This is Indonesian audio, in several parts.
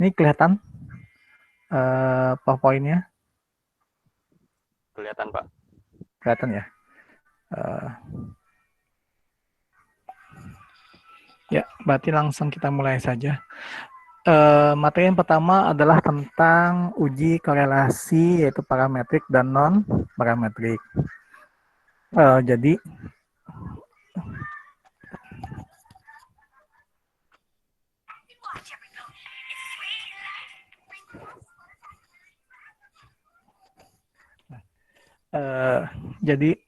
Ini kelihatan PowerPoint-nya? Kelihatan, Pak. Kelihatan ya? Eh, ya, berarti langsung kita mulai saja. Materi yang pertama adalah tentang uji korelasi, yaitu parametrik dan non-parametrik. Jadi,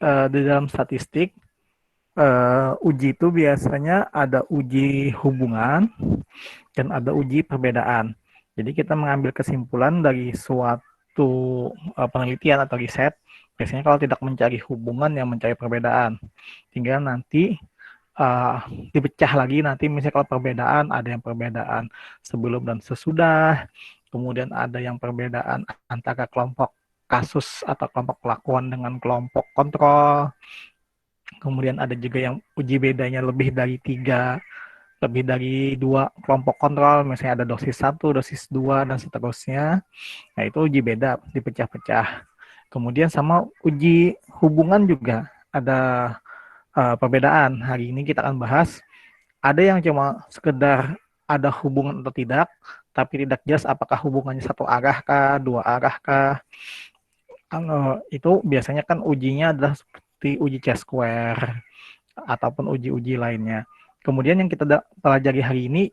uh, di dalam statistik, uji itu biasanya ada uji hubungan dan ada uji perbedaan. Jadi kita mengambil kesimpulan dari suatu penelitian atau riset, biasanya kalau tidak mencari hubungan yang mencari perbedaan. Tinggal nanti uh, dipecah lagi, nanti misalnya kalau perbedaan, ada yang perbedaan sebelum dan sesudah, kemudian ada yang perbedaan antara kelompok kasus atau kelompok pelakuan dengan kelompok kontrol, kemudian ada juga yang uji bedanya lebih dari dua kelompok kontrol, misalnya ada dosis 1, dosis 2, dan seterusnya. Nah, itu uji beda, dipecah-pecah. Kemudian sama uji hubungan juga ada perbedaan. Hari ini kita akan bahas, ada yang cuma sekedar ada hubungan atau tidak, tapi tidak jelas apakah hubungannya satu arah kah, dua arah kah. Itu biasanya kan ujinya adalah seperti uji C-square ataupun uji-uji lainnya. Kemudian yang kita pelajari hari ini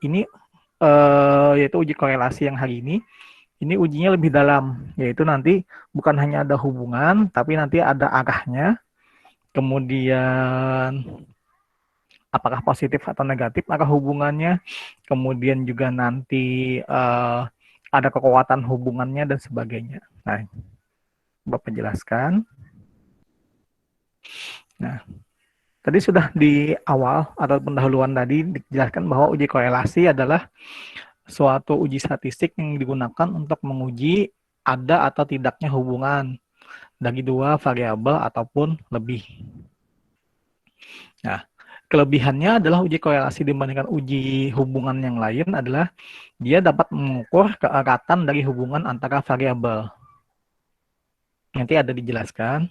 yaitu uji korelasi yang hari ini ujinya lebih dalam, yaitu nanti bukan hanya ada hubungan, tapi nanti ada arahnya, kemudian apakah positif atau negatif arah hubungannya, kemudian juga nanti ada kekuatan hubungannya dan sebagainya. Nah, Bapak jelaskan. Nah, tadi sudah di awal atau pendahuluan tadi dijelaskan bahwa uji korelasi adalah suatu uji statistik yang digunakan untuk menguji ada atau tidaknya hubungan dari dua variabel ataupun lebih. Nah, kelebihannya adalah uji korelasi dibandingkan uji hubungan yang lain adalah dia dapat mengukur keeratan dari hubungan antara variabel. Nanti ada dijelaskan.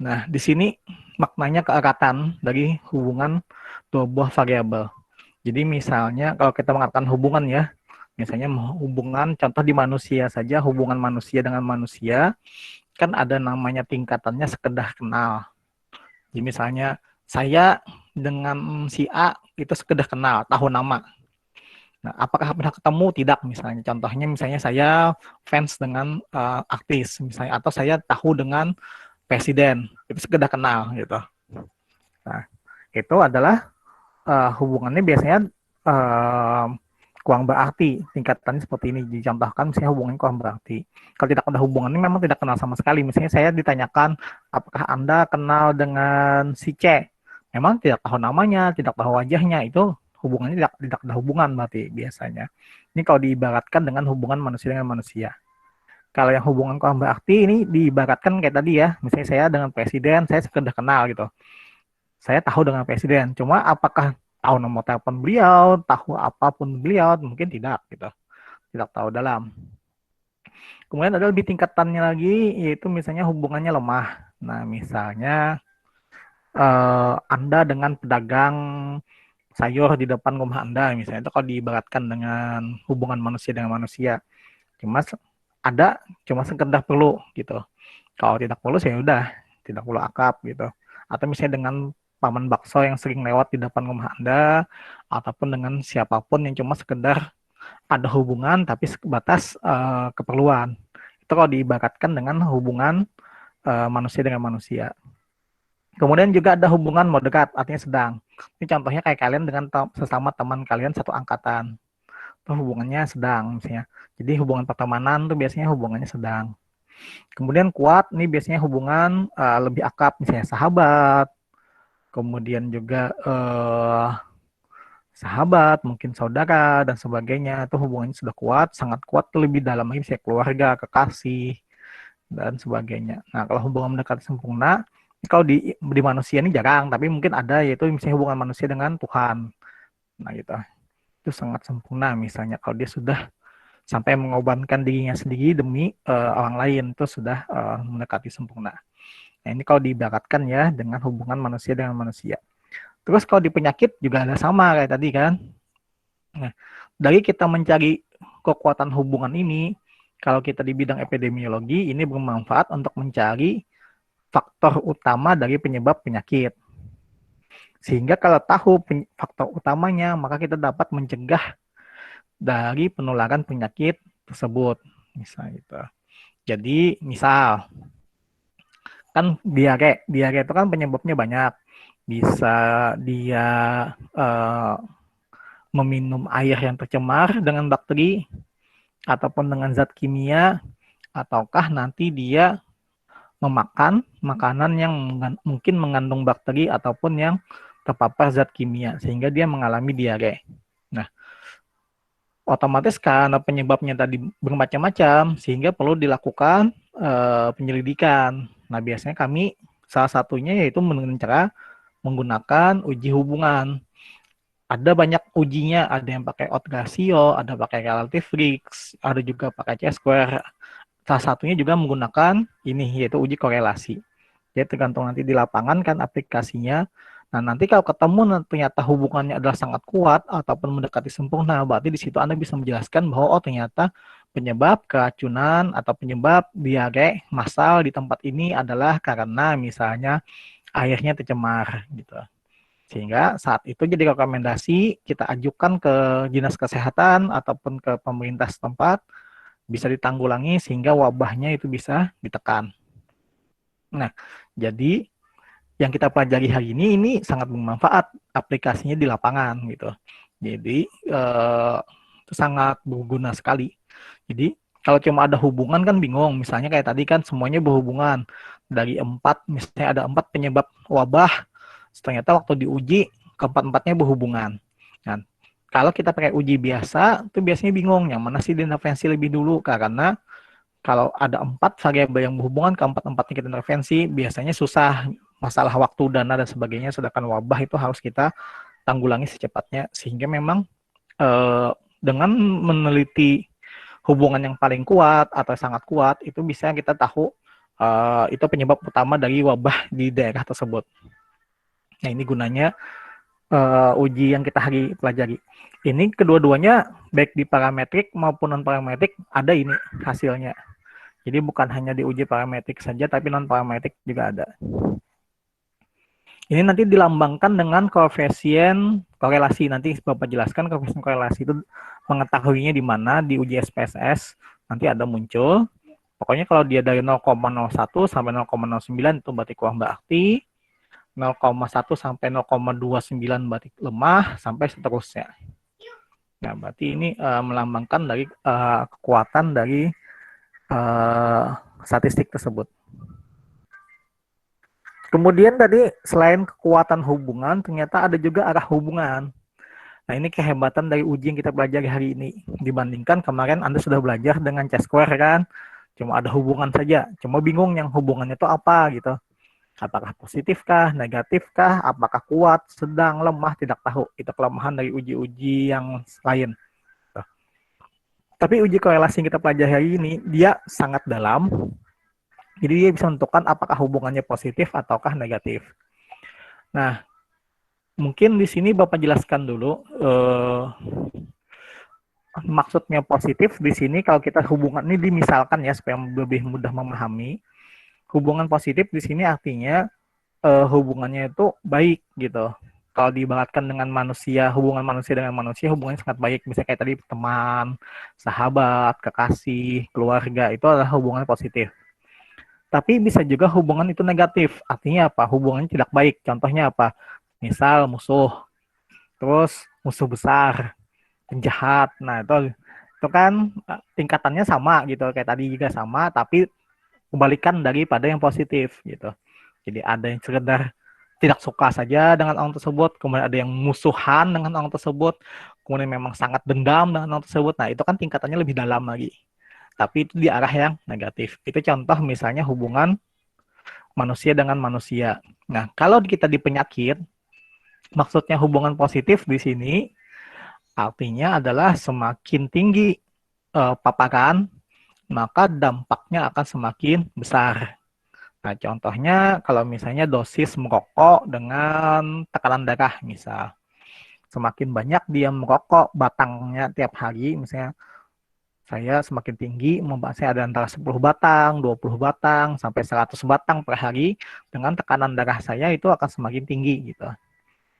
Nah, di sini maknanya keeratan dari hubungan dua buah variabel. Jadi misalnya kalau kita mengatakan hubungan ya, misalnya hubungan contoh di manusia saja, hubungan manusia dengan manusia, kan ada namanya tingkatannya sekedar kenal. Jadi misalnya saya dengan si A itu sekedar kenal, tahu nama. Nah, apakah pernah ketemu? Tidak, misalnya. Contohnya misalnya saya fans dengan artis, misalnya, atau saya tahu dengan presiden, itu sekedar kenal gitu. Nah, itu adalah hubungannya biasanya uh, kurang berarti, tingkatannya seperti ini dicontohkan, misalnya hubungan kurang berarti. Kalau tidak ada hubungan ini memang tidak kenal sama sekali. Misalnya saya ditanyakan apakah Anda kenal dengan si C, memang tidak tahu namanya, tidak tahu wajahnya, itu hubungannya tidak ada hubungan berarti biasanya. Ini kalau diibaratkan dengan hubungan manusia dengan manusia. Kalau yang hubungan kurang berarti ini diibaratkan kayak tadi ya, misalnya saya dengan presiden saya sekedar kenal gitu, saya tahu dengan presiden, cuma apakah tahu nomor telepon beliau, tahu apapun beliau, mungkin tidak gitu, tidak tahu dalam. Kemudian ada lebih tingkatannya lagi, yaitu misalnya hubungannya lemah. Nah, misalnya Anda dengan pedagang sayur di depan rumah Anda, misalnya itu kalau diibaratkan dengan hubungan manusia dengan manusia, cuma ada cuma sekedar perlu gitu. Kalau tidak perlu saya udah tidak perlu akrab gitu. Atau misalnya dengan paman bakso yang sering lewat di depan rumah Anda, ataupun dengan siapapun yang cuma sekedar ada hubungan tapi sebatas keperluan. Itu kalau diibaratkan dengan hubungan manusia dengan manusia. Kemudian juga ada hubungan moderat, artinya sedang. Ini contohnya kayak kalian dengan sesama teman kalian satu angkatan. Itu hubungannya sedang misalnya. Jadi hubungan pertemanan tuh biasanya hubungannya sedang. Kemudian kuat, ini biasanya hubungan lebih akrab, misalnya sahabat, kemudian juga sahabat, mungkin saudara, dan sebagainya. Itu hubungannya sudah kuat, sangat kuat, lebih dalam lagi, misalnya keluarga, kekasih, dan sebagainya. Nah, kalau hubungan mendekat sempurna, kalau di manusia ini jarang, tapi mungkin ada, yaitu misalnya hubungan manusia dengan Tuhan. Nah, gitu. Itu sangat sempurna, misalnya kalau dia sudah sampai mengorbankan dirinya sendiri demi orang lain, itu sudah mendekati sempurna. Nah, ini kalau diibaratkan ya dengan hubungan manusia dengan manusia. Terus kalau di penyakit juga ada sama kayak tadi kan. Nah, dari kita mencari kekuatan hubungan ini, kalau kita di bidang epidemiologi, ini bermanfaat untuk mencari faktor utama dari penyebab penyakit. Sehingga kalau tahu faktor utamanya, maka kita dapat mencegah dari penularan penyakit tersebut. Misalnya itu. Jadi, misal kan diare itu kan penyebabnya banyak. Bisa dia meminum air yang tercemar dengan bakteri ataupun dengan zat kimia, ataukah nanti dia memakan makanan yang mungkin mengandung bakteri ataupun yang terpapar zat kimia sehingga dia mengalami diare. Nah, otomatis karena penyebabnya tadi bermacam-macam sehingga perlu dilakukan penyelidikan. Nah, biasanya kami salah satunya yaitu dengan cara menggunakan uji hubungan. Ada banyak ujinya, ada yang pakai odds ratio, ada pakai relative risk, ada juga pakai C-square. Salah satunya juga menggunakan ini, yaitu uji korelasi. Jadi tergantung nanti di lapangan kan aplikasinya. Nah, nanti kalau ketemu ternyata hubungannya adalah sangat kuat ataupun mendekati sempurna, berarti di situ Anda bisa menjelaskan bahwa oh ternyata penyebab keracunan atau penyebab diare massal di tempat ini adalah karena misalnya airnya tercemar gitu. Sehingga saat itu jadi rekomendasi kita ajukan ke dinas kesehatan ataupun ke pemerintah setempat bisa ditanggulangi sehingga wabahnya itu bisa ditekan. Nah, jadi yang kita pelajari hari ini sangat bermanfaat aplikasinya di lapangan gitu. Jadi itu sangat berguna sekali. Jadi kalau cuma ada hubungan kan bingung. Misalnya kayak tadi kan semuanya berhubungan dari misalnya ada 4 penyebab wabah. Ternyata waktu diuji keempat-empatnya berhubungan. Nah, kalau kita pakai uji biasa, itu biasanya bingung yang mana sih diintervensi lebih dulu karena kalau ada 4 variabel yang berhubungan keempat-empatnya kita intervensi, biasanya susah masalah waktu, dana dan sebagainya. Sedangkan wabah itu harus kita tanggulangi secepatnya sehingga memang dengan meneliti hubungan yang paling kuat atau sangat kuat itu bisa kita tahu itu penyebab utama dari wabah di daerah tersebut. Nah, ini gunanya uji yang kita hari pelajari. Ini kedua-duanya baik di parametrik maupun non parametrik ada ini hasilnya. Jadi bukan hanya diuji parametrik saja, tapi non parametrik juga ada. Ini nanti dilambangkan dengan koefisien korelasi. Nanti Bapak jelaskan koefisien korelasi itu mengetahuinya di mana di uji SPSS nanti ada muncul. Pokoknya kalau dia dari 0,01 sampai 0,09 itu berarti kurang beraktif. 0,1 sampai 0,29 berarti lemah, sampai seterusnya. Nah, berarti ini melambangkan dari kekuatan dari statistik tersebut. Kemudian tadi selain kekuatan hubungan, ternyata ada juga arah hubungan. Nah, ini kehebatan dari uji yang kita pelajari hari ini. Dibandingkan kemarin Anda sudah belajar dengan C-square kan, cuma ada hubungan saja. Cuma bingung yang hubungannya itu apa gitu. Apakah positifkah, negatifkah, apakah kuat, sedang, lemah, tidak tahu. Itu kelemahan dari uji-uji yang lain. Tapi uji korelasi yang kita pelajari hari ini, dia sangat dalam. Jadi dia bisa menentukan apakah hubungannya positif ataukah negatif. Nah, mungkin di sini Bapak jelaskan dulu maksudnya positif di sini kalau kita hubungan ini dimisalkan ya supaya lebih mudah memahami. Hubungan positif di sini artinya hubungannya itu baik gitu. Kalau diibaratkan dengan manusia, hubungan manusia dengan manusia hubungannya sangat baik. Misalnya kayak tadi teman, sahabat, kekasih, keluarga, itu adalah hubungan positif. Tapi bisa juga hubungan itu negatif. Artinya apa? Hubungannya tidak baik. Contohnya apa? Misal musuh, terus musuh besar, penjahat. Nah, itu kan tingkatannya sama gitu. Kayak tadi juga sama, tapi kebalikan daripada yang positif gitu. Jadi ada yang sekedar tidak suka saja dengan orang tersebut, kemudian ada yang musuhan dengan orang tersebut, kemudian memang sangat dendam dengan orang tersebut. Nah, itu kan tingkatannya lebih dalam lagi. Tapi itu di arah yang negatif. Itu contoh misalnya hubungan manusia dengan manusia. Nah, kalau kita di penyakit, maksudnya hubungan positif di sini artinya adalah semakin tinggi paparan, maka dampaknya akan semakin besar. Nah, contohnya kalau misalnya dosis merokok dengan tekanan darah misal. Semakin banyak dia merokok batangnya tiap hari, misalnya saya semakin tinggi, saya ada antara 10 batang, 20 batang, sampai 100 batang per hari, dengan tekanan darah saya itu akan semakin tinggi gitu.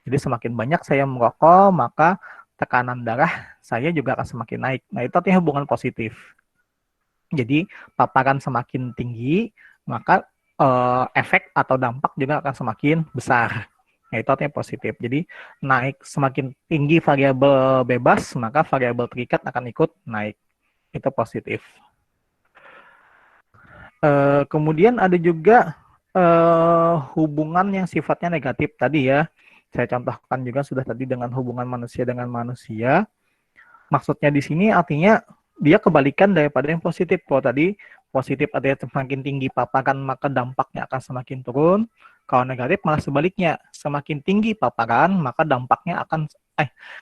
Jadi semakin banyak saya merokok, maka tekanan darah saya juga akan semakin naik. Nah, itu artinya hubungan positif. Jadi paparan semakin tinggi, maka efek atau dampak juga akan semakin besar. Nah, itu artinya positif. Jadi naik semakin tinggi variabel bebas, maka variabel terikat akan ikut naik. Itu positif. Kemudian ada juga hubungan yang sifatnya negatif tadi ya. Saya contohkan juga sudah tadi dengan hubungan manusia dengan manusia. Maksudnya di sini artinya dia kebalikan daripada yang positif. Kalau tadi positif artinya semakin tinggi paparan maka dampaknya akan semakin turun. Kalau negatif malah sebaliknya, semakin tinggi paparan maka dampaknya akan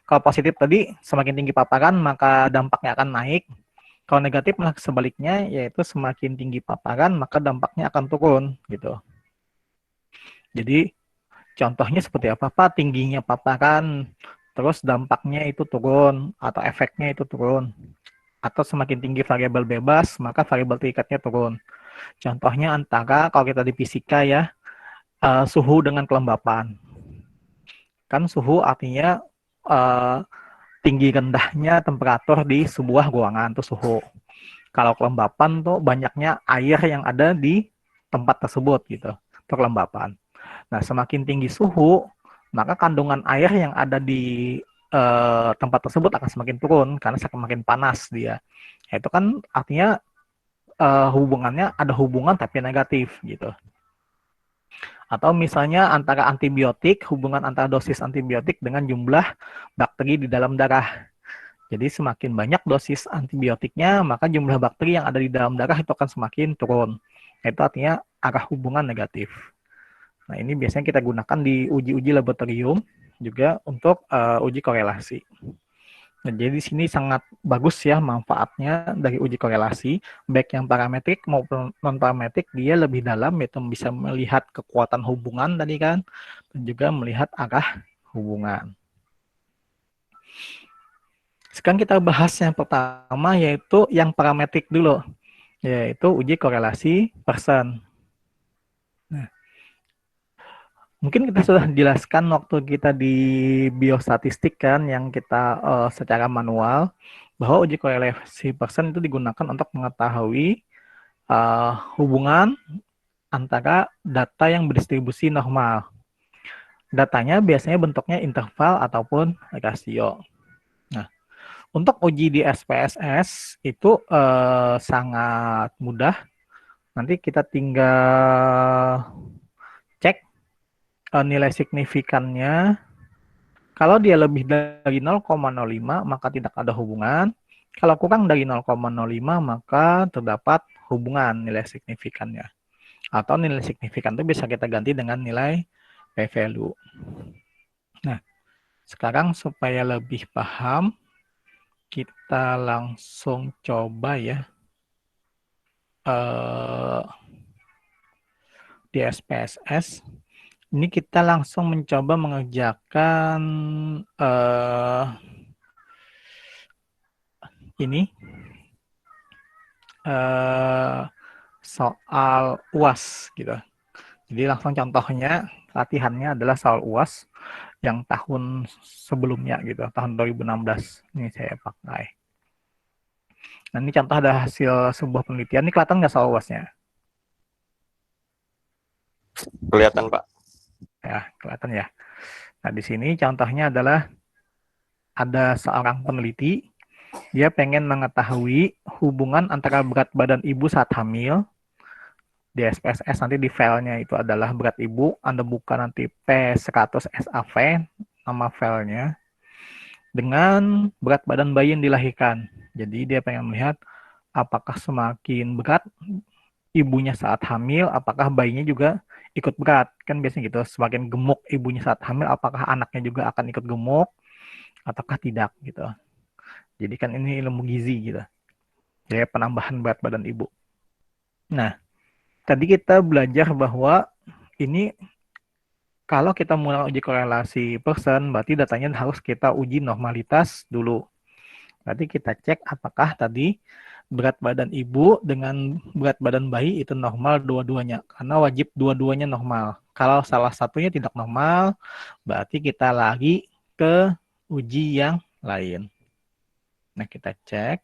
kalau positif tadi semakin tinggi paparan maka dampaknya akan naik. Kalau negatif malah sebaliknya, yaitu semakin tinggi paparan maka dampaknya akan turun gitu. Jadi contohnya seperti apa Pak? Tingginya paparan, terus dampaknya itu turun atau efeknya itu turun. Atau semakin tinggi variabel bebas, maka variabel terikatnya turun. Contohnya antara kalau kita di fisika ya, suhu dengan kelembapan. Kan suhu artinya uh, tinggi rendahnya temperatur di sebuah ruangan itu suhu. Kalau kelembapan tuh banyaknya air yang ada di tempat tersebut gitu. Itu kelembapan. Nah, semakin tinggi suhu, maka kandungan air yang ada di tempat tersebut akan semakin turun karena semakin panas dia. Ya, itu kan artinya hubungannya ada hubungan tapi negatif gitu. Atau misalnya antara antibiotik, hubungan antara dosis antibiotik dengan jumlah bakteri di dalam darah. Jadi semakin banyak dosis antibiotiknya, maka jumlah bakteri yang ada di dalam darah itu akan semakin turun. Itu artinya arah hubungan negatif. Nah, ini biasanya kita gunakan di uji-uji laboratorium juga untuk uji korelasi. Nah, jadi di sini sangat bagus ya manfaatnya dari uji korelasi, baik yang parametrik maupun non parametrik, dia lebih dalam, yaitu bisa melihat kekuatan hubungan tadi kan, dan juga melihat arah hubungan. Sekarang kita bahas yang pertama, yaitu yang parametrik dulu, yaitu uji korelasi Pearson. Nah, mungkin kita sudah jelaskan waktu kita di biostatistik kan, yang kita secara manual, bahwa uji korelasi Pearson itu digunakan untuk mengetahui hubungan antara data yang berdistribusi normal. Datanya biasanya bentuknya interval ataupun rasio. Nah, untuk uji di SPSS itu sangat mudah. Nanti kita tinggal cek nilai signifikannya. Kalau dia lebih dari 0,05 maka tidak ada hubungan. Kalau kurang dari 0,05 maka terdapat hubungan nilai signifikannya. Atau nilai signifikan itu bisa kita ganti dengan nilai p-value. Nah, sekarang supaya lebih paham, kita langsung coba ya di SPSS. Ini kita langsung mencoba mengerjakan ini soal UAS gitu. Jadi langsung contohnya latihannya adalah soal UAS yang tahun sebelumnya gitu, tahun 2016. Ini saya pakai. Nah, ini contoh ada hasil sebuah penelitian. Ini kelihatan nggak soal UASnya? Kelihatan, Pak. Ya, kelihatan ya. Nah, di sini contohnya adalah ada seorang peneliti, dia pengen mengetahui hubungan antara berat badan ibu saat hamil. Di SPSS nanti di filenya itu adalah berat ibu, Anda buka nanti P100 SAV, nama filenya, dengan berat badan bayi yang dilahirkan. Jadi dia pengen melihat apakah semakin berat ibunya saat hamil, apakah bayinya juga ikut berat. Kan biasanya gitu, semakin gemuk ibunya saat hamil, apakah anaknya juga akan ikut gemuk, ataukah tidak gitu. Jadi kan ini ilmu gizi gitu. ya penambahan berat badan ibu. Nah, tadi kita belajar bahwa ini kalau kita mau uji korelasi person, berarti datanya harus kita uji normalitas dulu. Berarti kita cek apakah tadi berat badan ibu dengan berat badan bayi itu normal dua-duanya. Karena wajib dua-duanya normal. Kalau salah satunya tidak normal, berarti kita lagi ke uji yang lain. Nah, kita cek.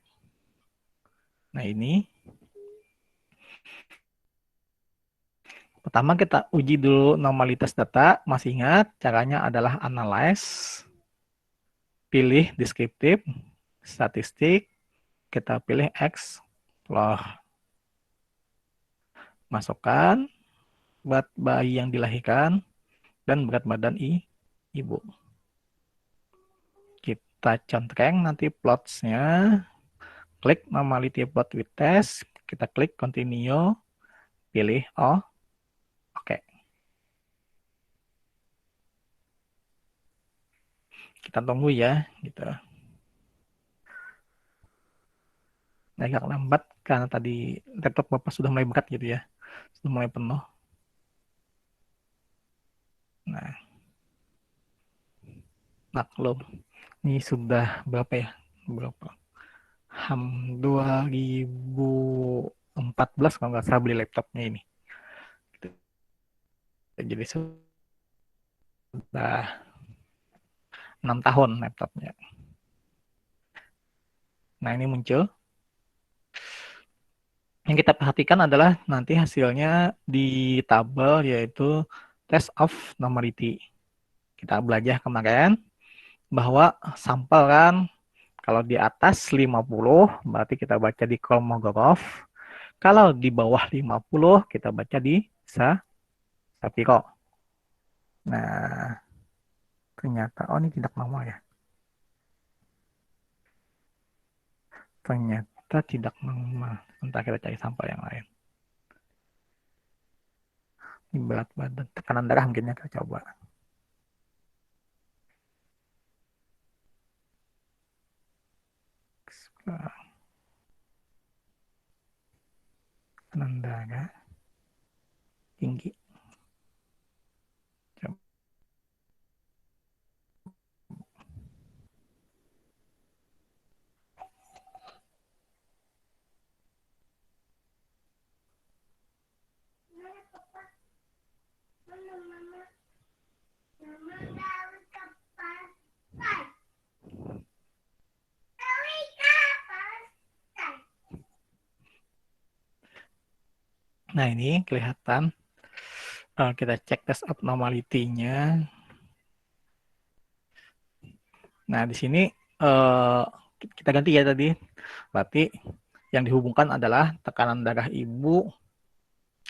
Nah, ini. Pertama kita uji dulu normalitas data. Masih ingat, caranya adalah analyze. Pilih deskriptif, statistik. Kita pilih explore. Masukkan berat bayi yang dilahirkan dan berat badan ibu. Kita contreng nanti plots-nya. Klik normality plot with test. Kita klik continue. Pilih oh. Oke. Kita tunggu ya. Gitu. Nah, agak lambat karena tadi laptop Bapak sudah mulai berat gitu ya. Sudah mulai penuh. Nah, maklum. Ini sudah berapa ya? Berapa? 2014 kalau nggak salah beli laptopnya ini. Gitu. Jadi sudah 6 tahun laptopnya. Nah, ini muncul. Yang kita perhatikan adalah nanti hasilnya di tabel yaitu test of normality. Kita belajar kemarin bahwa sampel kan kalau di atas 50 berarti kita baca di Kolmogorov. Kalau di bawah 50 kita baca di Shapiro. Nah, ternyata oh ini tidak normal ya. Ternyata tidak normal. Entah kita cari sampel yang lain. Ini berat badan, tekanan darah mungkin ya kita coba. Tekanan darah tinggi. Coba. Nah, ini kelihatan. Kita cek test abnormality-nya. Nah, di sini kita ganti ya tadi. Berarti yang dihubungkan adalah tekanan darah ibu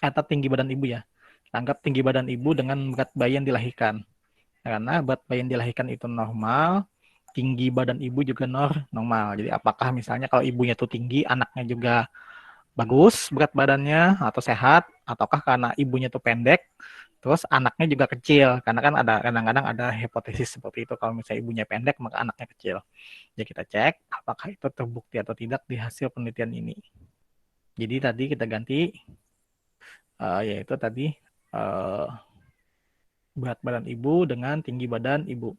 atau tinggi badan ibu ya. Kita anggap tinggi badan ibu dengan berat bayi yang dilahirkan. Karena berat bayi yang dilahirkan itu normal, tinggi badan ibu juga normal. Jadi apakah misalnya kalau ibunya tuh tinggi, anaknya juga bagus berat badannya atau sehat, ataukah karena ibunya tuh pendek, terus anaknya juga kecil. Karena kan ada kadang-kadang ada hipotesis seperti itu, kalau misalnya ibunya pendek maka anaknya kecil. Jadi kita cek apakah itu terbukti atau tidak di hasil penelitian ini. Jadi tadi kita ganti yaitu tadi berat badan ibu dengan tinggi badan ibu.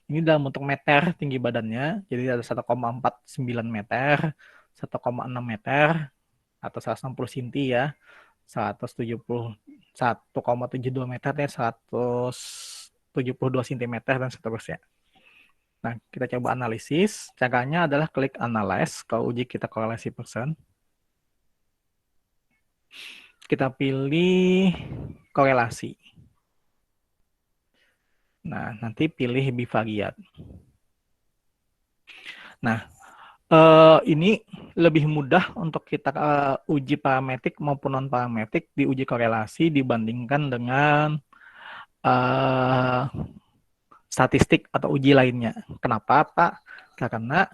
Ini dalam bentuk meter tinggi badannya, jadi ada 1,49 meter, 1,6 meter, atau 160 cm ya, 171,72 meter, 172 cm, dan seterusnya. Nah, kita coba analisis. Caranya adalah klik analyze, kalau uji kita korelasi person. Kita pilih korelasi. Nah, nanti pilih bivariat. Nah, ini lebih mudah untuk kita uji parametrik maupun non-parametrik di uji korelasi dibandingkan dengan statistik atau uji lainnya. Kenapa, Pak? Karena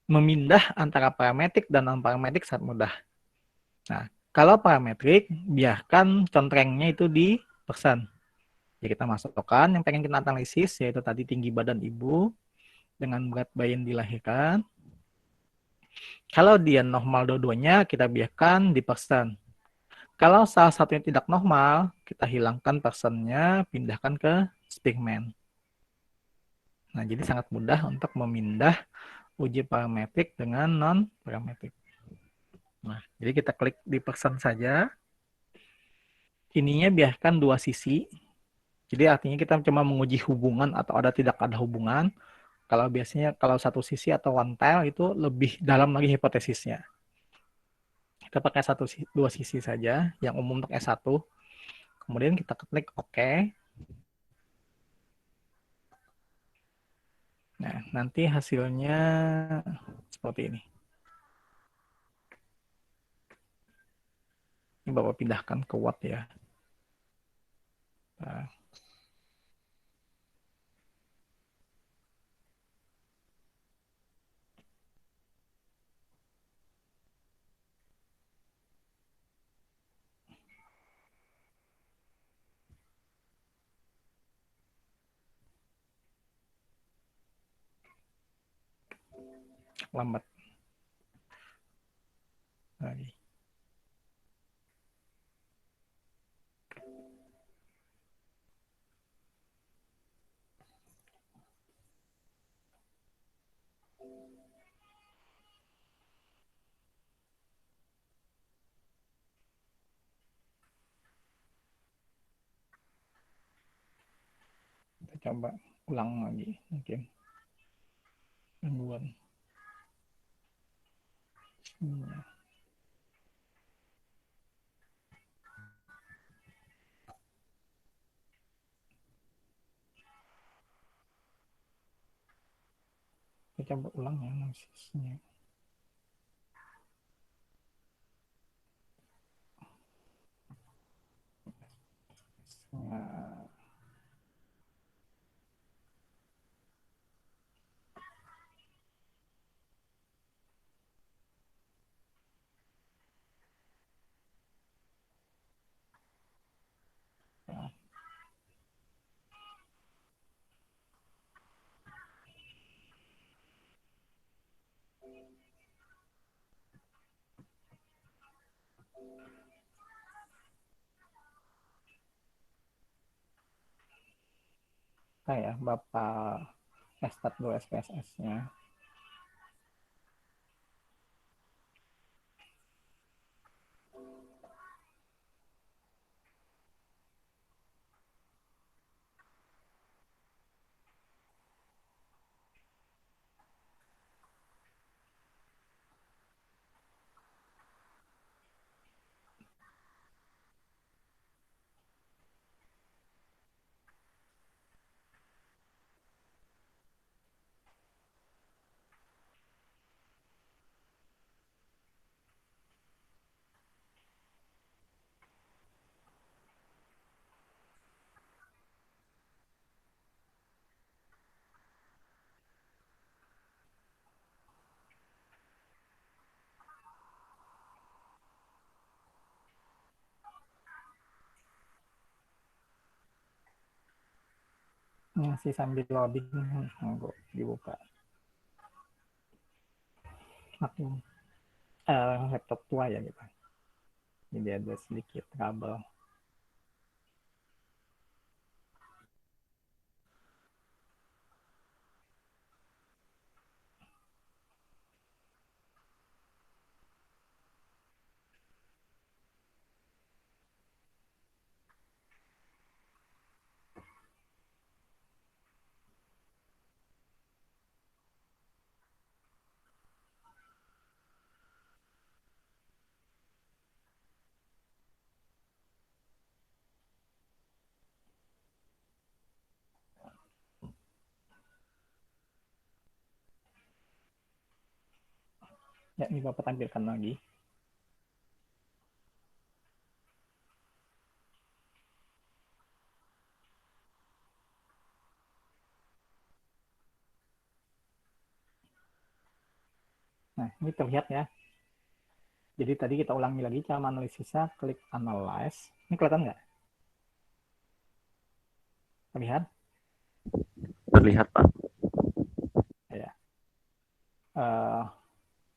memindah antara parametrik dan non-parametrik sangat mudah. Nah, kalau parametrik, biarkan contrengnya itu di persen. Jadi kita masukkan yang pengen kita analisis, yaitu tadi tinggi badan ibu dengan berat bayi yang dilahirkan. Kalau dia normal dua-duanya, kita biarkan di person. Kalau salah satunya tidak normal, kita hilangkan personnya, pindahkan ke Speakman. Nah, jadi sangat mudah untuk memindah uji parametrik dengan non-parametrik. Nah, jadi kita klik di person saja. Ininya biarkan dua sisi. Jadi artinya kita cuma menguji hubungan atau ada tidak ada hubungan. Kalau biasanya kalau satu sisi atau one tile itu lebih dalam lagi hipotesisnya. Kita pakai dua sisi saja, yang umum untuk S1. Kemudian kita klik OK. Nah, nanti hasilnya seperti ini. Ini Bapak pindahkan ke Watt ya. Nah, lambat lagi. Kita coba ulang lagi mungkin gangguan. Kita coba ulang ya analisisnya. Nah, ya Bapak start dulu SPSS-nya. Masih sambil loading, nggak dibuka. Maklum, laptop tua ya gitu. Jadi ada sedikit trouble. Ya, ini Bapak tampilkan lagi. Nah, ini terlihat ya. Jadi tadi kita ulangi lagi cara analisisnya, klik analyze. Ini kelihatan nggak? Terlihat? Terlihat, Pak. Ya. Uh,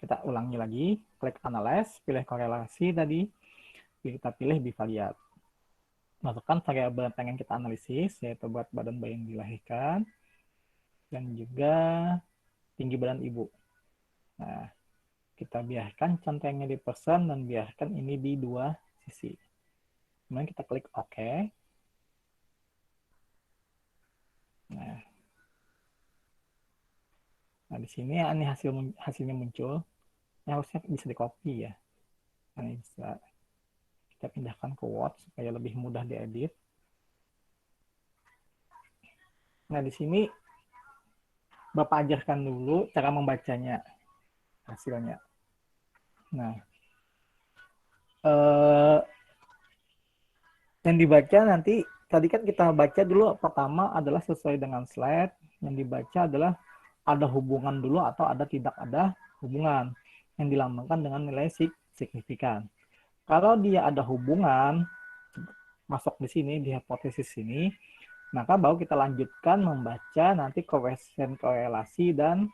Kita ulangi lagi, klik analyze, pilih korelasi tadi, kita pilih bivariat. Masukkan variabel yang pengen kita analisis, yaitu berat badan bayi yang dilahirkan, dan juga tinggi badan ibu. Nah, kita biarkan contohnya di persen dan biarkan ini di dua sisi. Kemudian kita klik OK. Nah di sini ya, ini hasilnya muncul. Ini harusnya bisa di copy ya. Nah, ini bisa kita pindahkan ke Word supaya lebih mudah diedit. Nah di sini Bapak ajarkan dulu cara membacanya hasilnya. Nah, yang dibaca nanti tadi kan kita baca dulu pertama adalah sesuai dengan slide. Yang dibaca adalah ada hubungan dulu atau ada tidak ada hubungan yang dilambangkan dengan nilai signifikan. Kalau dia ada hubungan masuk di sini di hipotesis ini, maka baru kita lanjutkan membaca nanti koefisien korelasi dan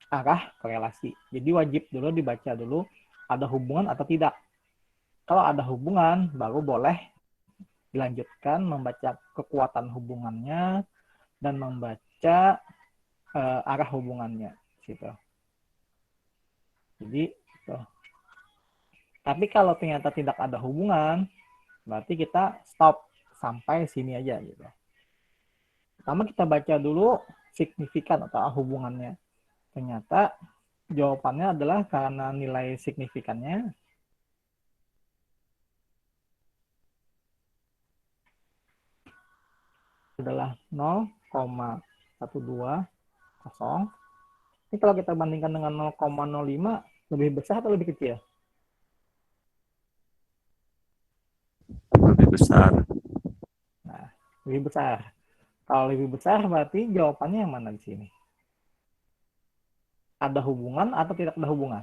arah korelasi. Jadi wajib dulu dibaca dulu ada hubungan atau tidak. Kalau ada hubungan, baru boleh dilanjutkan membaca kekuatan hubungannya dan membaca arah hubungannya. Gitu. Jadi, gitu. Tapi kalau ternyata tidak ada hubungan, berarti kita stop sampai sini aja gitu. Pertama kita baca dulu signifikan atau hubungannya. Ternyata jawabannya adalah karena nilai signifikannya adalah 0,120. Ini kalau kita bandingkan dengan 0,05 lebih besar atau lebih kecil? Lebih besar. Nah, lebih besar. Kalau lebih besar berarti jawabannya yang mana di sini? Ada hubungan atau tidak ada hubungan?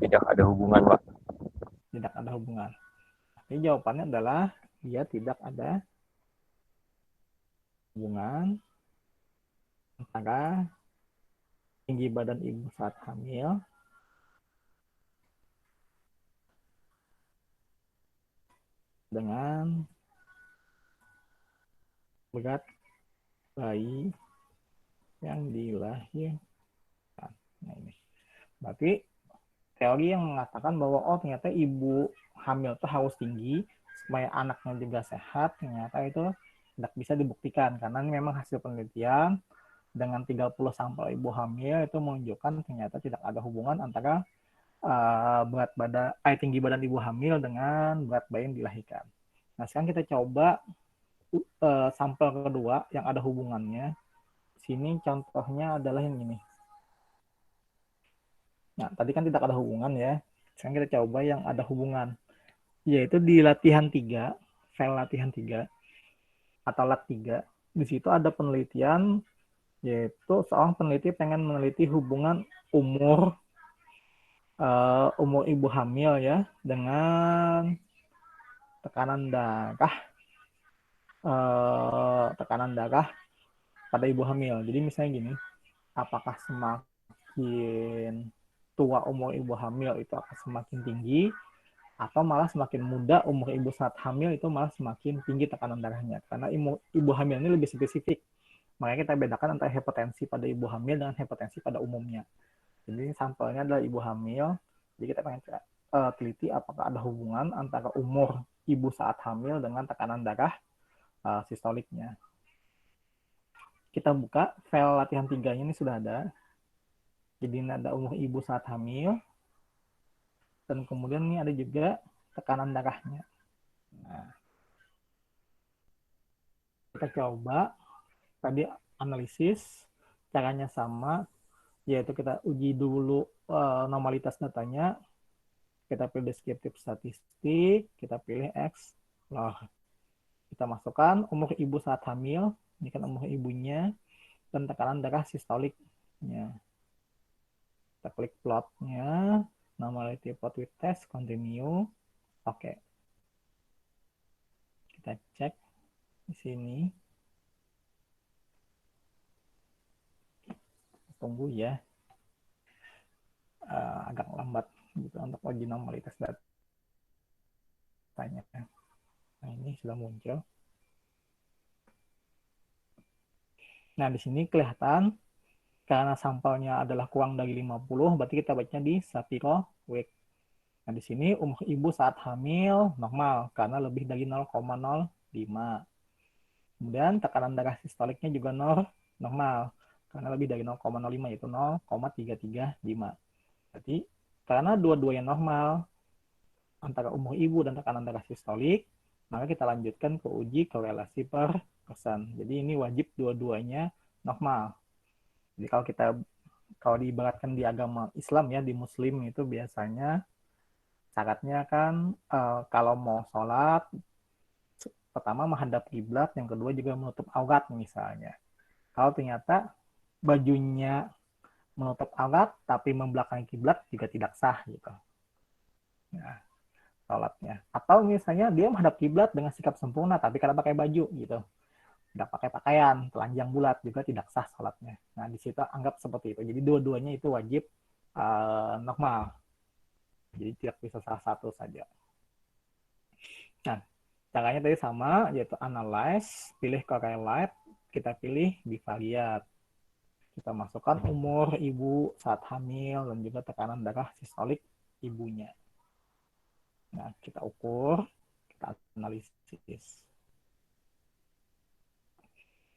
Tidak ada hubungan, Pak. Tidak ada hubungan. Jadi jawabannya adalah dia tidak ada hubungan antara tinggi badan ibu saat hamil dengan berat bayi yang dilahirkan. Nah, ini. Berarti teori yang mengatakan bahwa oh ternyata ibu hamil itu harus tinggi supaya anaknya juga sehat, ternyata itu tidak bisa dibuktikan karena ini memang hasil penelitian dengan 30 sampel ibu hamil itu menunjukkan ternyata tidak ada hubungan antara tinggi badan ibu hamil dengan berat bayi yang dilahirkan. Nah, sekarang kita coba sampel kedua yang ada hubungannya. Sini contohnya adalah yang ini. Nah, tadi kan tidak ada hubungan ya. Sekarang kita coba yang ada hubungan. Yaitu di latihan 3, file latihan 3, atau lat 3. Di situ ada penelitian, yaitu seorang peneliti pengen meneliti hubungan umur ibu hamil ya dengan tekanan darah pada ibu hamil. Jadi misalnya gini, apakah semakin tua umur ibu hamil itu akan semakin tinggi atau malah semakin muda umur ibu saat hamil itu malah semakin tinggi tekanan darahnya. Karena ibu hamil ini lebih spesifik. Makanya kita bedakan antara hipertensi pada ibu hamil dengan hipertensi pada umumnya. Jadi sampelnya adalah ibu hamil. Jadi kita pengen teliti apakah ada hubungan antara umur ibu saat hamil dengan tekanan darah sistoliknya. Kita buka file latihan 3-nya ini sudah ada. Jadi ini ada umur ibu saat hamil. Dan kemudian ini ada juga tekanan darahnya. Nah, kita coba tadi analisis, caranya sama, yaitu kita uji dulu normalitas datanya, kita pilih deskriptif statistik, kita pilih X. Nah, kita masukkan umur ibu saat hamil, ini kan umur ibunya, dan tekanan darah sistoliknya. Kita klik plotnya, normality plot with test, continue. Oke. Kita cek di sini. tunggu ya. Agak lambat gitu untuk uji normalitas datanya. Nah, ini sudah muncul. Nah, di sini kelihatan karena sampelnya adalah kurang dari 50, berarti kita baca di Shapiro Week. Nah, di sini umur ibu saat hamil normal karena lebih dari 0,05. Kemudian tekanan darah sistoliknya juga normal karena lebih dari 0,05 yaitu 0,335. Berarti karena dua-duanya normal antara umur ibu dan tekanan darah sistolik, maka kita lanjutkan ke uji korelasi per persen. Jadi ini wajib dua-duanya normal. Jadi kalau diibaratkan di agama Islam ya, di Muslim itu biasanya syaratnya kan kalau mau sholat pertama menghadap kiblat, yang kedua juga menutup aurat misalnya. Kalau ternyata bajunya menutup aurat tapi membelakangi kiblat juga tidak sah gitu. Nah, sholatnya. Atau misalnya dia menghadap kiblat dengan sikap sempurna tapi karena pakai baju gitu. Tidak pakai pakaian, telanjang bulat juga tidak sah sholatnya. Nah, di situ anggap seperti itu. Jadi dua-duanya itu wajib normal. Jadi tidak bisa salah satu saja. Nah, caranya tadi sama, yaitu analyze, pilih correlate, kita pilih bivariate. Kita masukkan umur ibu saat hamil dan juga tekanan darah sistolik ibunya. Nah, kita ukur, kita analisis.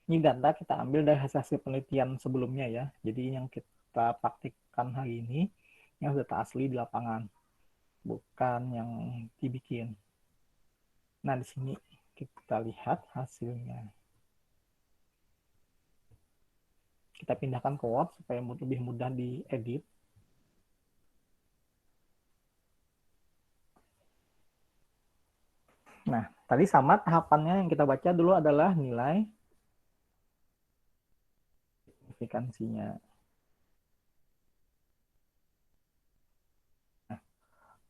Ini data kita ambil dari hasil penelitian sebelumnya ya. Jadi yang kita praktikkan hari ini, yang data asli di lapangan, bukan yang dibikin. Nah, di sini kita lihat hasilnya. Kita pindahkan ke Word supaya lebih mudah diedit. Nah, tadi sama tahapannya yang kita baca dulu adalah nilai signifikansinya. Nah,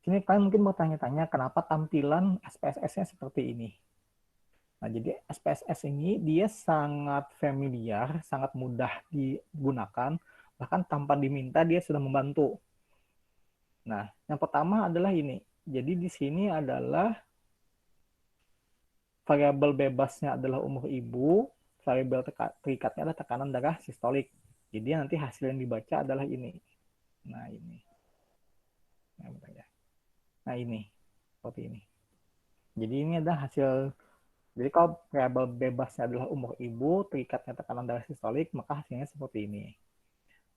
sini kalian mungkin mau tanya-tanya kenapa tampilan SPSS-nya seperti ini. Nah, jadi SPSS ini dia sangat familiar, sangat mudah digunakan, bahkan tanpa diminta dia sudah membantu. Nah, yang pertama adalah ini. Jadi di sini adalah variabel bebasnya adalah umur ibu, variabel terikatnya adalah tekanan darah sistolik. Jadi nanti hasil yang dibaca adalah ini. Nah, ini. Nah, ini. Seperti ini. Jadi ini adalah hasil. Jadi kalau variabel bebasnya adalah umur ibu, terikatnya tekanan darah sistolik, maka hasilnya seperti ini.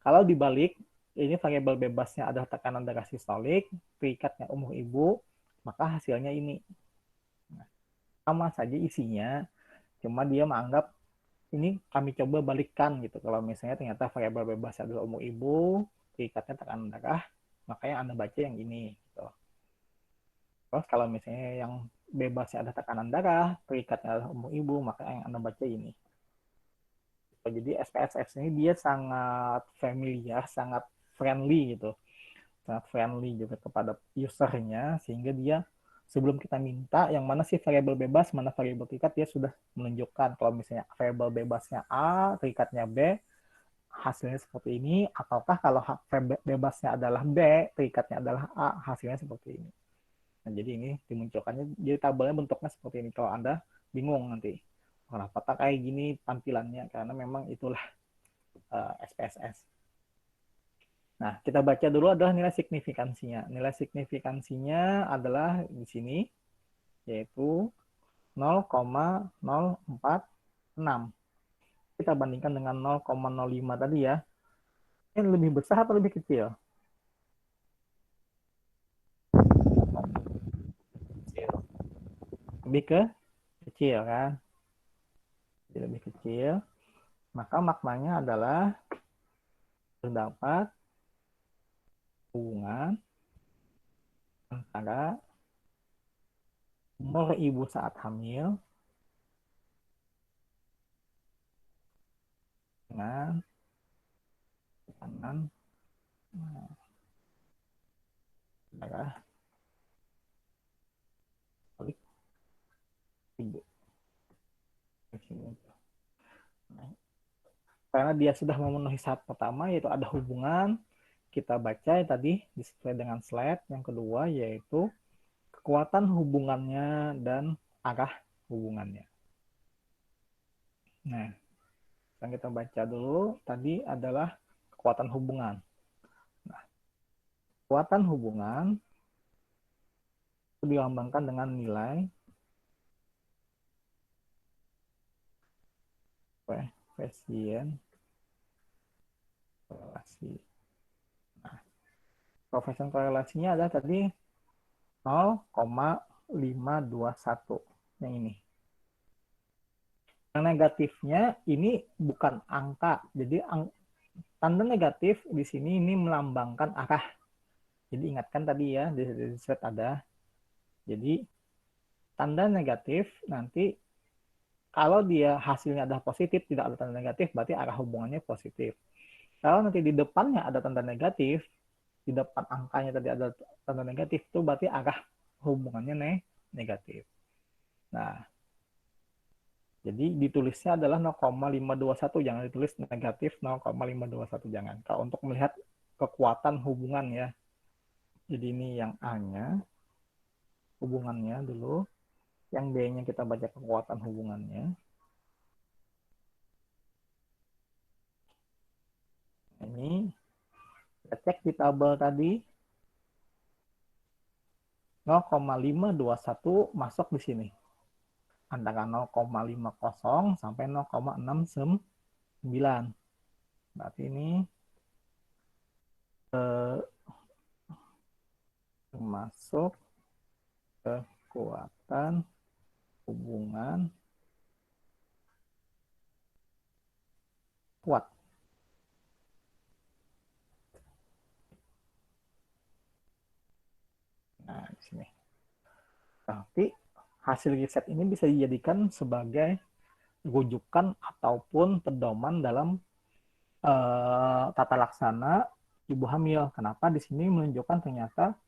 Kalau dibalik, ini variabel bebasnya adalah tekanan darah sistolik, terikatnya umur ibu, maka hasilnya ini. Nah, sama saja isinya, cuma dia menganggap ini kami coba balikkan gitu. Kalau misalnya ternyata variabel bebasnya adalah umur ibu, terikatnya tekanan darah, maka yang Anda baca yang ini. Gitu. Terus kalau misalnya yang bebasnya ada tekanan darah, terikatnya adalah umur ibu, maka yang Anda baca ini. Jadi SPSS ini dia sangat familiar, sangat friendly gitu. Sangat friendly juga kepada usernya, sehingga dia sebelum kita minta yang mana sih variabel bebas, mana variabel terikat, dia sudah menunjukkan kalau misalnya variabel bebasnya A, terikatnya B, hasilnya seperti ini, ataukah kalau bebasnya adalah B, terikatnya adalah A, hasilnya seperti ini. Nah, jadi ini dimunculkannya, jadi tabelnya bentuknya seperti ini. Kalau Anda bingung nanti, kenapa tak kayak gini tampilannya, karena memang itulah SPSS. Nah, kita baca dulu adalah nilai signifikansinya. Nilai signifikansinya adalah di sini, yaitu 0,046. Kita bandingkan dengan 0,05 tadi ya. Ini lebih besar atau lebih kecil? Lebih ke kecil kan? Jadi lebih kecil. Maka maknanya adalah terdapat hubungan antara umur ibu saat hamil dengan tekanan darah balik ibu. Karena dia sudah memenuhi syarat pertama, yaitu ada hubungan, kita baca tadi sesuai dengan slide. Yang kedua yaitu kekuatan hubungannya dan arah hubungannya. Nah, yang kita baca dulu tadi adalah kekuatan hubungan. Nah, kekuatan hubungan itu dilambangkan dengan nilai koefisien korelasi. Nah, koefisien korelasinya adalah tadi 0,521 yang ini. Yang negatifnya ini bukan angka. Jadi tanda negatif di sini ini melambangkan arah. Jadi ingatkan tadi ya, di slide ada. Jadi tanda negatif nanti kalau dia hasilnya adalah positif, tidak ada tanda negatif, berarti arah hubungannya positif. Kalau nanti di depannya ada tanda negatif, di depan angkanya tadi ada tanda negatif, itu berarti arah hubungannya negatif. Nah, jadi ditulisnya adalah 0,521, jangan ditulis negatif 0,521, jangan. Kalau untuk melihat kekuatan hubungan ya. Jadi ini yang A-nya, hubungannya dulu. Yang B-nya kita baca kekuatan hubungannya. Ini kita cek di tabel tadi, 0,521 masuk di sini. Antara 0,50 sampai 0,69. Berarti ini masuk kekuatan hubungan kuat. Nah, di sini. Tapi hasil riset ini bisa dijadikan sebagai rujukan ataupun pedoman dalam tata laksana ibu hamil. Kenapa di sini menunjukkan ternyata